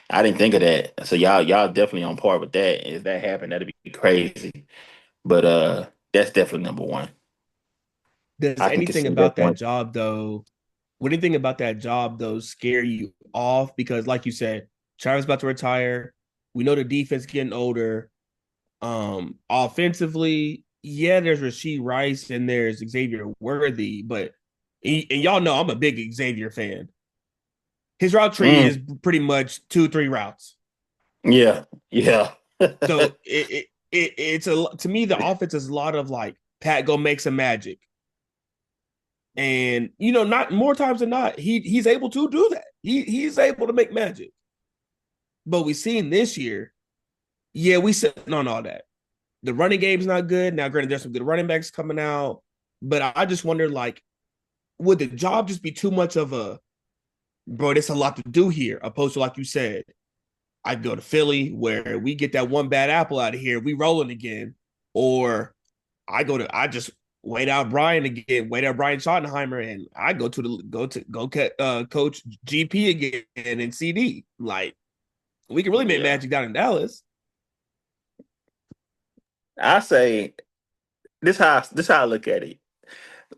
I didn't think of that. So y'all definitely on par with that. If that happened, that'd be crazy. But that's definitely number one. Does I can anything consider that about that one. job though? Would anything about that job though scare you off? Because like you said, Travis about to retire. We know the defense getting older. Offensively, yeah, there's Rashid Rice and there's Xavier Worthy, but and y'all know I'm a big Xavier fan. His route tree Mm, is pretty much 2-3 routes. yeah, yeah. So it's a to me the offense is a lot of like Pat go make some magic. And not more times than not, he's able to do that. He's able to make magic. But we seen this year, yeah, we sitting on all that. The running game's not good. Now, granted, there's some good running backs coming out, but I just wonder, like, would the job just be too much of a bro? There's a lot to do here, opposed to like you said, I go to Philly where we get that one bad apple out of here, we rolling again, or I just wait out Brian again, wait out Brian Schottenheimer, and I go coach GP again and CD. Like we can really make Yeah. magic down in Dallas. I say this how I look at it.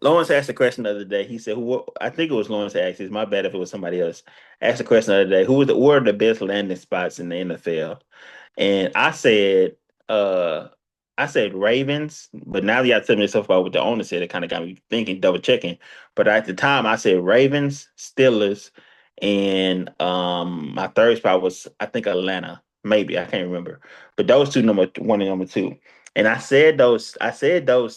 Lawrence asked a question the other day. He said, I think it was Lawrence asked. It's my bad if it was somebody else. Asked a question the other day. What are the best landing spots in the NFL? And uh, I said Ravens. But now that y'all telling me stuff about what the owner said, it kind of got me thinking, double checking. But at the time, I said Ravens, Steelers, and my third spot was I think Atlanta. Maybe I can't remember. But those two, number one and number two. And I said those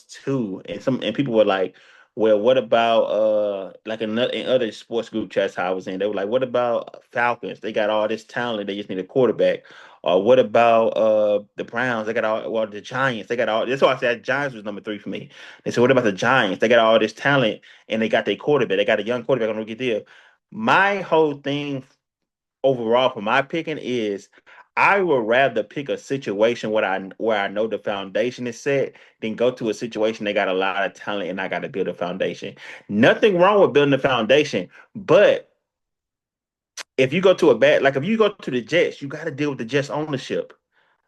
two, and people were like, well, what about like in other sports group chats I was in, they were like, what about Falcons? They got all this talent, they just need a quarterback. Or what about the Browns? They got all well the Giants, they got all that's why I said Giants was number three for me. They said, what about the Giants? They got all this talent and they got their quarterback, they got a young quarterback on rookie deal. My whole thing overall for my picking is I would rather pick a situation where I know the foundation is set than go to a situation they got a lot of talent and I got to build a foundation. Nothing wrong with building a foundation, but if you go to if you go to the Jets, you got to deal with the Jets ownership.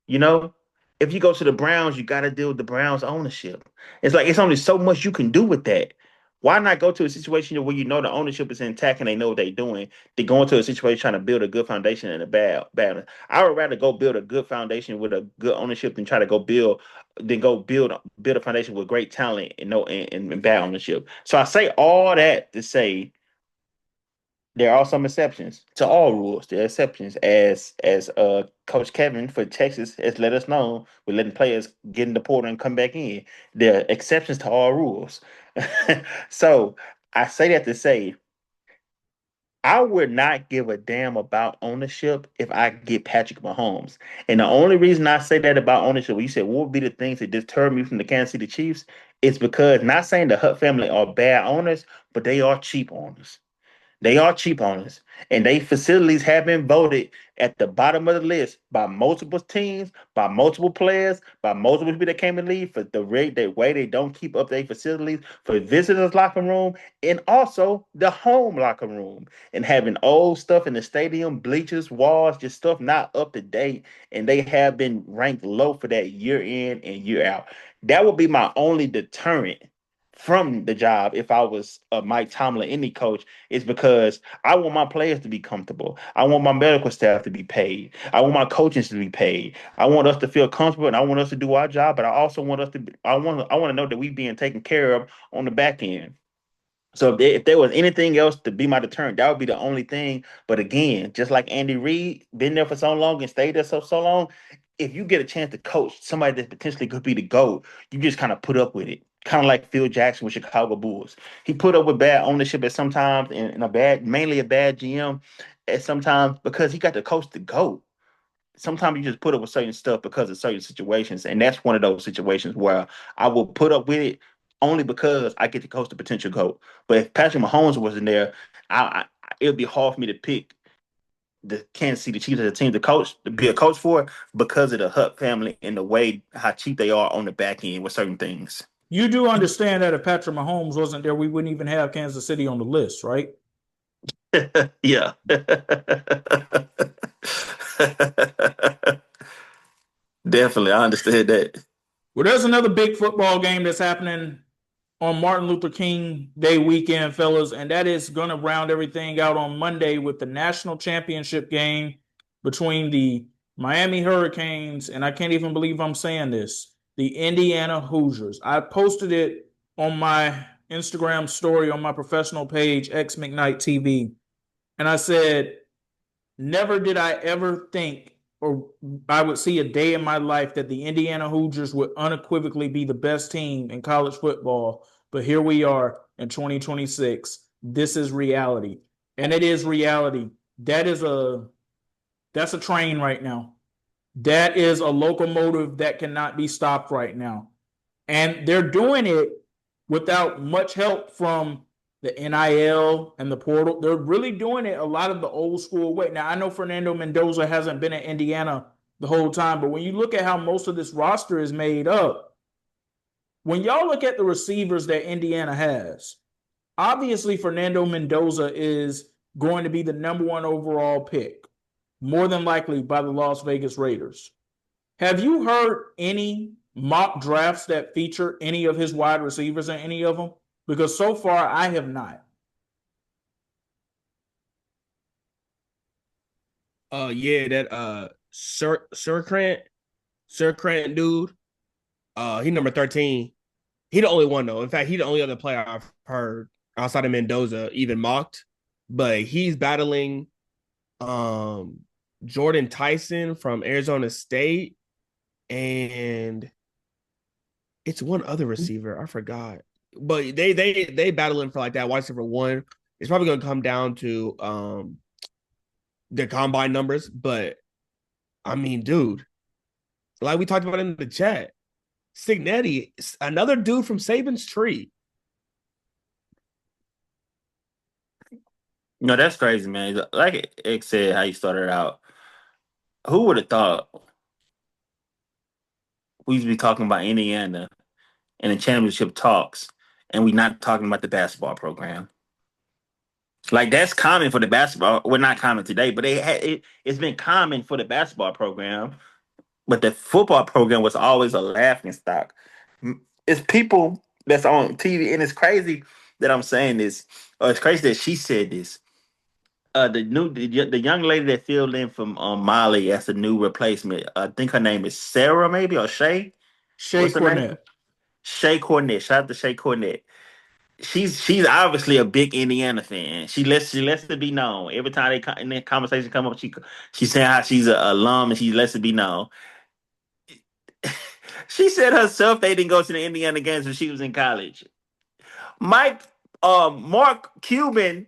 You know, if you go to the Browns, you got to deal with the Browns ownership. It's like it's only so much you can do with that. Why not go to a situation where you know the ownership is intact and they know what they're doing? To go into a situation trying to build a good foundation and a bad one. I would rather go build a good foundation with a good ownership than try to go build a foundation with great talent and no and bad ownership. So I say all that to say there are some exceptions to all rules. There are exceptions, as Coach Kevin for Texas has let us know. We're letting players get in the portal and come back in. There are exceptions to all rules. So I say that to say I would not give a damn about ownership if I get Patrick Mahomes. And the only reason I say that about ownership, when you said what would be the things that deter me from the Kansas City Chiefs, it's because not saying the Hutt family are bad owners, but they are cheap owners. They are cheap owners, and they facilities have been voted at the bottom of the list by multiple teams, by multiple players, by multiple people that came in the league for the way they don't keep up their facilities for visitors locker room and also the home locker room and having old stuff in the stadium, bleachers, walls, just stuff not up to date, and they have been ranked low for that year in and year out. That would be my only deterrent from the job if I was Mike Tomlin, any coach, is because I want my players to be comfortable. I want my medical staff to be paid. I want my coaches to be paid. I want us to feel comfortable and I want us to do our job, but I also want us to I want to know that we being taken care of on the back end. So if there was anything else to be my deterrent, that would be the only thing. But again, just like Andy Reid, been there for so long and stayed there so long, if you get a chance to coach somebody that potentially could be the GOAT, you just kind of put up with it. Kind of like Phil Jackson with Chicago Bulls. He put up with bad ownership at sometimes and mainly a bad GM at sometimes because he got to coach the GOAT. Sometimes you just put up with certain stuff because of certain situations, and that's one of those situations where I will put up with it only because I get to coach the potential GOAT. But if Patrick Mahomes wasn't there, it would be hard for me to pick the Kansas City Chiefs as a team to be a coach for because of the Hutt family and the way how cheap they are on the back end with certain things. You do understand that if Patrick Mahomes wasn't there, we wouldn't even have Kansas City on the list, right? Yeah. Definitely, I understand that. Well, there's another big football game that's happening on Martin Luther King Day weekend, fellas, and that is going to round everything out on Monday with the national championship game between the Miami Hurricanes, and I can't even believe I'm saying this, the Indiana Hoosiers. I posted it on my Instagram story on my professional page, X McKnight TV, and I said, never did I ever think or I would see a day in my life that the Indiana Hoosiers would unequivocally be the best team in college football. But here we are in 2026. This is reality. And it is reality. That's a train right now. That is a locomotive that cannot be stopped right now. And they're doing it without much help from the NIL and the portal. They're really doing it a lot of the old school way. Now, I know Fernando Mendoza hasn't been at Indiana the whole time, but when you look at how most of this roster is made up, when y'all look at the receivers that Indiana has, obviously Fernando Mendoza is going to be the number one overall pick, more than likely by the Las Vegas Raiders. Have you heard any mock drafts that feature any of his wide receivers in any of them? Because so far I have not. Yeah, that Sir Crant dude, he number 13. He the only one though. In fact, he the only other player I've heard outside of Mendoza even mocked. But he's battling Jordan Tyson from Arizona State, and it's one other receiver. I forgot. But they battling for like that wide receiver one. It's probably gonna come down to the combine numbers, but I mean, dude, like we talked about in the chat, Signetti, another dude from Saban's tree. No, that's crazy, man. Like X said, how you started out. Who would have thought we'd be talking about Indiana and the championship talks, and we not talking about the basketball program? Like that's common for the basketball. Well, not common today, but it's been common for the basketball program. But the football program was always a laughing stock. It's people that's on TV, and it's crazy that I'm saying this. Oh, it's crazy that she said this. The young lady that filled in from Molly as the new replacement. I think her name is Sarah, maybe, or Shay. Shea What's her name? Cornett. Shay Cornett. Shout out to Shay Cornett. She's obviously a big Indiana fan. She lets it be known every time in the conversation come up. She's saying how she's an alum and she lets it be known. She said herself they didn't go to the Indiana games when she was in college. Mike, Mark Cuban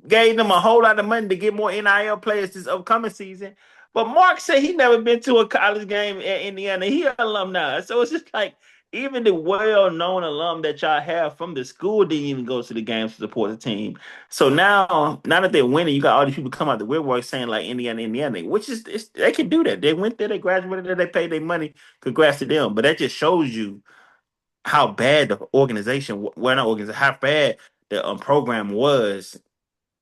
gave them a whole lot of money to get more NIL players this upcoming season. But Mark said he never been to a college game in Indiana. He an alumni. So it's just like even the well-known alum that y'all have from the school didn't even go to the games to support the team. So now that they're winning, you got all these people come out the woodwork saying like Indiana, which is they can do that. They went there, they graduated there, they paid their money. Congrats to them. But that just shows you how bad the organization, well not organization, how bad the program was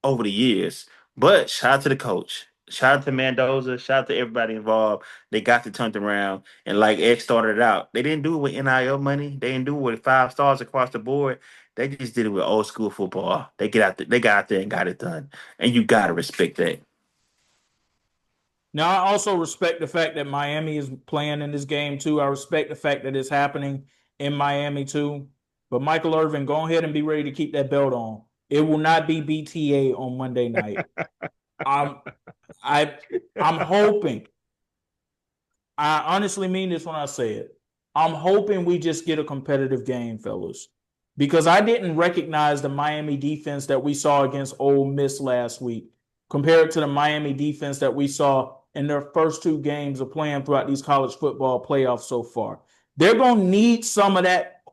over the years. But shout out to the coach. Shout out to Mendoza. Shout out to everybody involved. They got to turn it around. And like X started it out, they didn't do it with NIL money. They didn't do it with 5 stars across the board. They just did it with old school football. They got out there and got it done. And you gotta respect that. Now, I also respect the fact that Miami is playing in this game too. I respect the fact that it's happening in Miami too. But Michael Irvin, go ahead and be ready to keep that belt on. It will not be BTA on Monday night. I'm hoping. I honestly mean this when I say it. I'm hoping we just get a competitive game, fellas. Because I didn't recognize the Miami defense that we saw against Ole Miss last week compared to the Miami defense that we saw in their first 2 games of playing throughout these college football playoffs so far. They're going to need some of that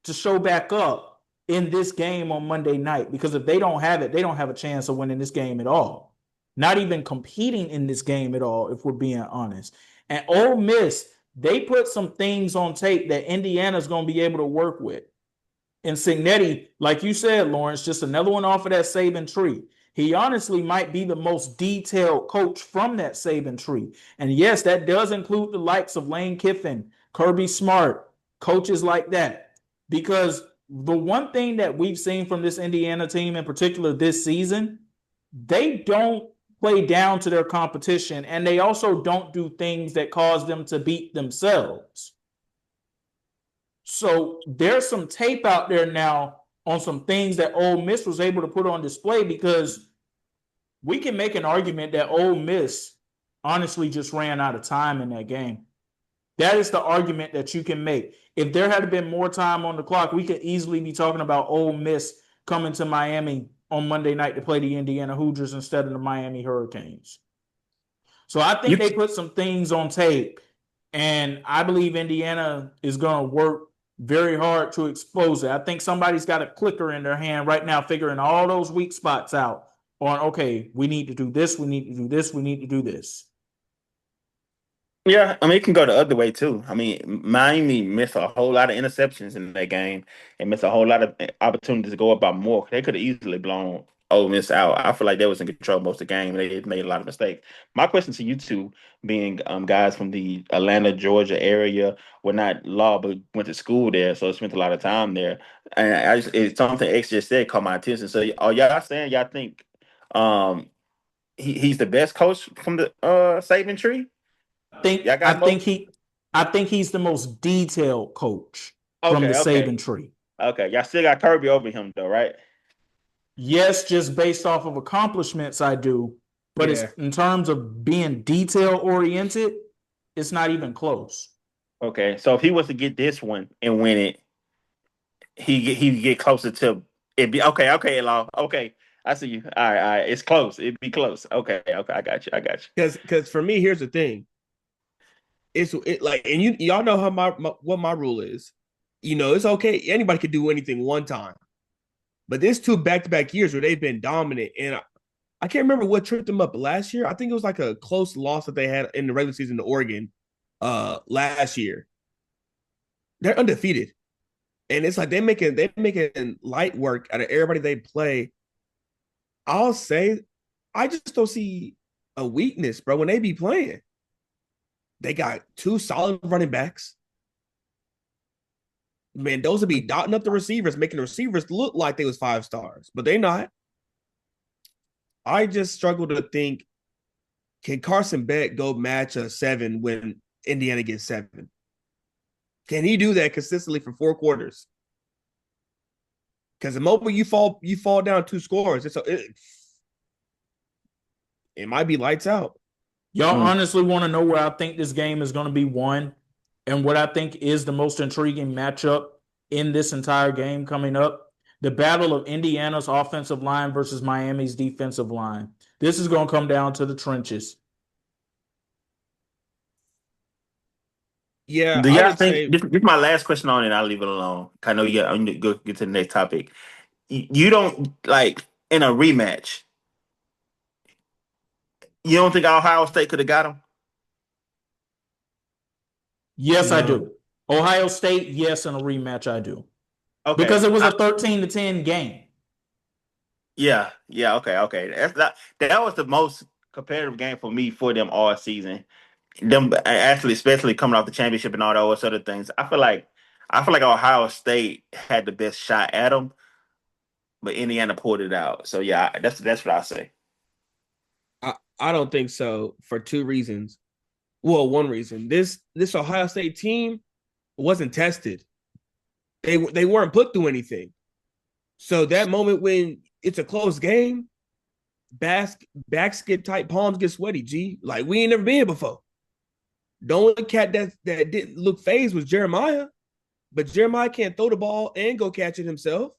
to show back up in this game on Monday night, because if they don't have it, they don't have a chance of winning this game at all. Not even competing in this game at all, if we're being honest. And Ole Miss, they put some things on tape that Indiana's going to be able to work with. And Signetti, like you said, Lawrence, just another one off of that Saban tree. He honestly might be the most detailed coach from that Saban tree. And yes, that does include the likes of Lane Kiffin, Kirby Smart, coaches like that. Because the one thing that we've seen from this Indiana team in particular this season, they don't play down to their competition, and they also don't do things that cause them to beat themselves. So there's some tape out there now on some things that Ole Miss was able to put on display, because we can make an argument that Ole Miss honestly just ran out of time in that game. That is the argument that you can make. If there had been more time on the clock, we could easily be talking about Ole Miss coming to Miami on Monday night to play the Indiana Hoosiers instead of the Miami Hurricanes. So I think they put some things on tape, and I believe Indiana is going to work very hard to expose it. I think somebody's got a clicker in their hand right now figuring all those weak spots out on, okay, we need to do this, we need to do this, we need to do this. Yeah, I mean, it can go the other way too. I mean, Miami missed a whole lot of interceptions in that game and missed a whole lot of opportunities to go up by more. They could have easily blown Ole Miss out. I feel like they was in control most of the game. They made a lot of mistakes. My question to you two, being guys from the Atlanta, Georgia area, were not law, but went to school there, so spent a lot of time there. And it's something X just said caught my attention. So, are y'all saying y'all think um, he's the best coach from the Saban tree? I think he's the most detailed coach from the Saban tree. Okay, y'all still got Kirby over him though, right? Yes, just based off of accomplishments, I do. But it's in terms of being detail oriented, it's not even close. Okay, so if he was to get this one and win it, he get closer to it. Be okay, Law. Okay, I see you. All right. It's close. It'd be close. Okay. I got you. Because for me, here's the thing. It's like, and y'all know how what my rule is. It's okay. Anybody could do anything one time, but there's 2 back-to-back years where they've been dominant, and I can't remember what tripped them up last year. I think it was like a close loss that they had in the regular season to Oregon last year. They're undefeated, and it's like they're making light work out of everybody they play. I'll say, I just don't see a weakness, bro, when they be playing. They got 2 solid running backs. Mendoza be dotting up the receivers, making the receivers look like they was 5 stars, but they not. I just struggle to think, can Carson Beck go match a 7 when Indiana gets 7? Can he do that consistently for 4 quarters? Because the moment you fall down 2 scores, it might be lights out. Y'all honestly want to know where I think this game is going to be won and what I think is the most intriguing matchup in this entire game coming up? The battle of Indiana's offensive line versus Miami's defensive line. This is going to come down to the trenches. Yeah, do y'all think this is my last question on it? I'll leave it alone. I know I need to go get to the next topic. You don't like in a rematch. You don't think Ohio State could have got him? Yes, no. I do. Ohio State, yes, in a rematch, I do. Okay. Because it was a 13-10 game. Yeah, okay. That was the most competitive game for me for them all season. Them actually, especially coming off the championship and all those other things. I feel like Ohio State had the best shot at them, but Indiana pulled it out. So yeah, that's what I say. I don't think so for 2 reasons. Well, one reason. This Ohio State team wasn't tested. They weren't put through anything. So that moment when it's a close game, backs get tight, palms get sweaty. G, like we ain't never been here before. The only cat that didn't look phased was Jeremiah, but Jeremiah can't throw the ball and go catch it himself.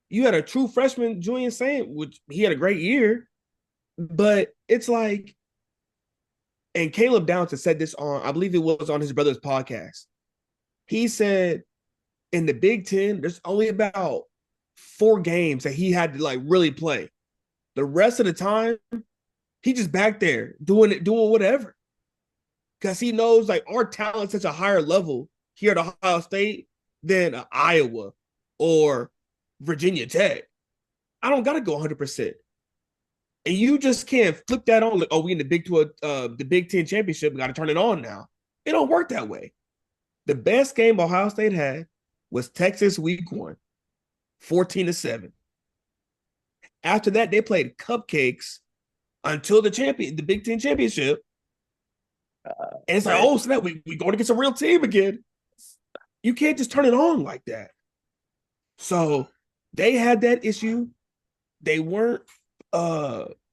You had a true freshman, Julian Saint, which he had a great year, but it's like, and Caleb Downs said this on, I believe it was on his brother's podcast. He said in the Big Ten, there's only about 4 games that he had to like really play. The rest of the time, he just back there doing whatever. Because he knows like our talent's at a higher level here at Ohio State than Iowa or Virginia Tech. I don't got to go 100%. And you just can't flip that on like, oh, we in the Big Ten championship, we got to turn it on now. It don't work that way. The best game Ohio State had was Texas week 1, 14-7. After that, they played cupcakes until the Big Ten championship. And it's like, oh, so that we going against a real team again. You can't just turn it on like that. So they had that issue. They weren't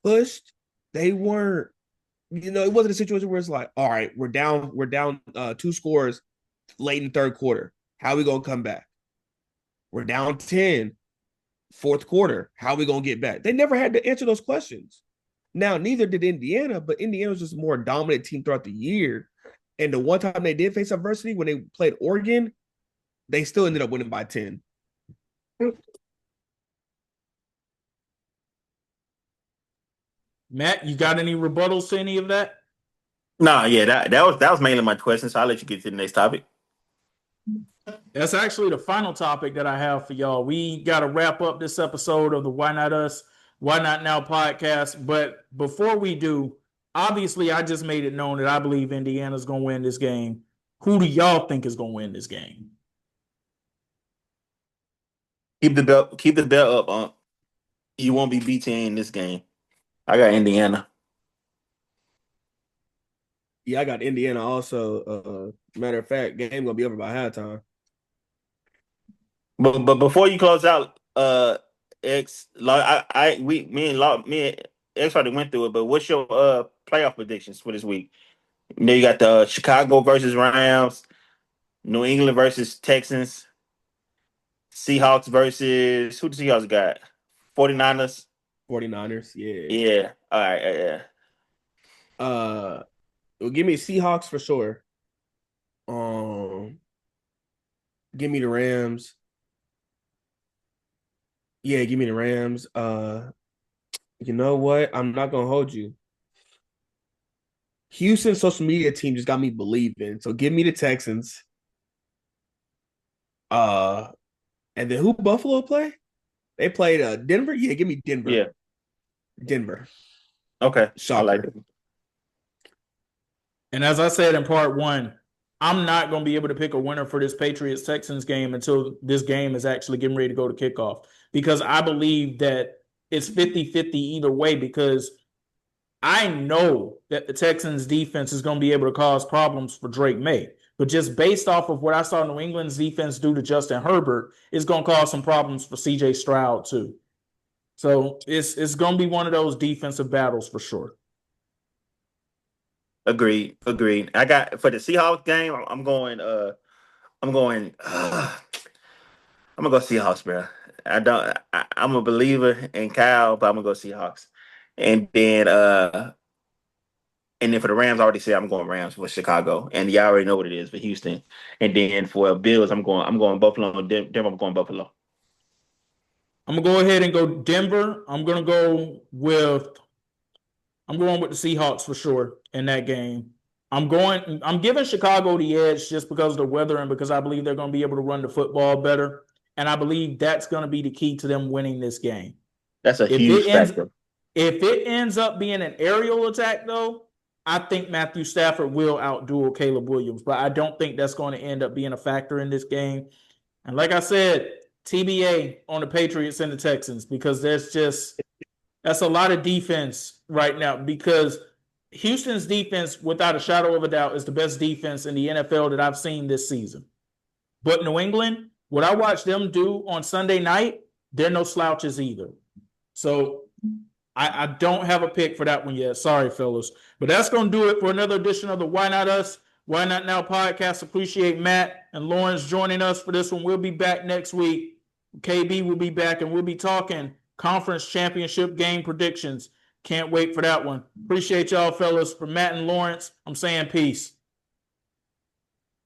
pushed. They weren't, it wasn't a situation where it's like, all right, we're down 2 scores late in the 3rd quarter. How are we gonna come back? We're down 10, 4th quarter. How are we gonna get back? They never had to answer those questions. Now, neither did Indiana, but Indiana was just a more dominant team throughout the year. And the one time they did face adversity, when they played Oregon, they still ended up winning by 10. Matt, you got any rebuttals to any of that? No, yeah, that was mainly my question, so I'll let you get to the next topic. That's actually the final topic that I have for y'all. We got to wrap up this episode of the Why Not Us, Why Not Now podcast. But before we do, obviously, I just made it known that I believe Indiana's going to win this game. Who do y'all think is going to win this game? Keep the belt up. You won't be beaten in this game. I got Indiana. Yeah, I got Indiana me matter of fact, game going to be over by halftime. But before you close out, X, me and X already went through it. But what's your playoff predictions for this week? You got the Chicago versus Rams, New England versus Texans, Seahawks versus who the Seahawks got? 49ers. 49ers, yeah. Yeah. All right. Yeah. Well, give me Seahawks for sure. Give me the Rams. Yeah, give me the Rams. You know what? I'm not gonna hold you. Houston social media team just got me believing. So give me the Texans. And then who Buffalo play? They played Denver. Yeah, give me Denver. Yeah. Denver. Okay. Shocker. I like it. And as I said in part 1, I'm not going to be able to pick a winner for this Patriots-Texans game until this game is actually getting ready to go to kickoff, because I believe that it's 50-50 either way, because I know that the Texans defense is going to be able to cause problems for Drake May. But just based off of what I saw New England's defense do to Justin Herbert, it's going to cause some problems for CJ Stroud too. So it's going to be one of those defensive battles for sure. Agreed. I got for the Seahawks game. I'm going. I'm going. I'm gonna go Seahawks, bro. I'm a believer in Kyle, but I'm gonna go Seahawks. And then for the Rams, I already said I'm going Rams for Chicago, and y'all already know what it is for Houston. And then for Bills, I'm going Buffalo. Denver, I'm going Buffalo. I'm gonna go ahead and go Denver. I'm going with the Seahawks for sure in that game. I'm giving Chicago the edge just because of the weather and because I believe they're going to be able to run the football better. And I believe that's going to be the key to them winning this game. That's a huge factor. If it ends up being an aerial attack, though, I think Matthew Stafford will outduel Caleb Williams. But I don't think that's going to end up being a factor in this game. And like I said, TBA on the Patriots and the Texans, because that's a lot of defense right now, because Houston's defense, without a shadow of a doubt, is the best defense in the NFL that I've seen this season. But New England, what I watched them do on Sunday night, they're no slouches either. So I don't have a pick for that one yet. Sorry, fellas. But that's going to do it for another edition of the Why Not Us, Why Not Now podcast. Appreciate Matt and Lawrence joining us for this one. We'll be back next week. KB will be back, and we'll be talking conference championship game predictions. Can't wait for that one. Appreciate y'all, fellas. For Matt and Lawrence, I'm saying peace.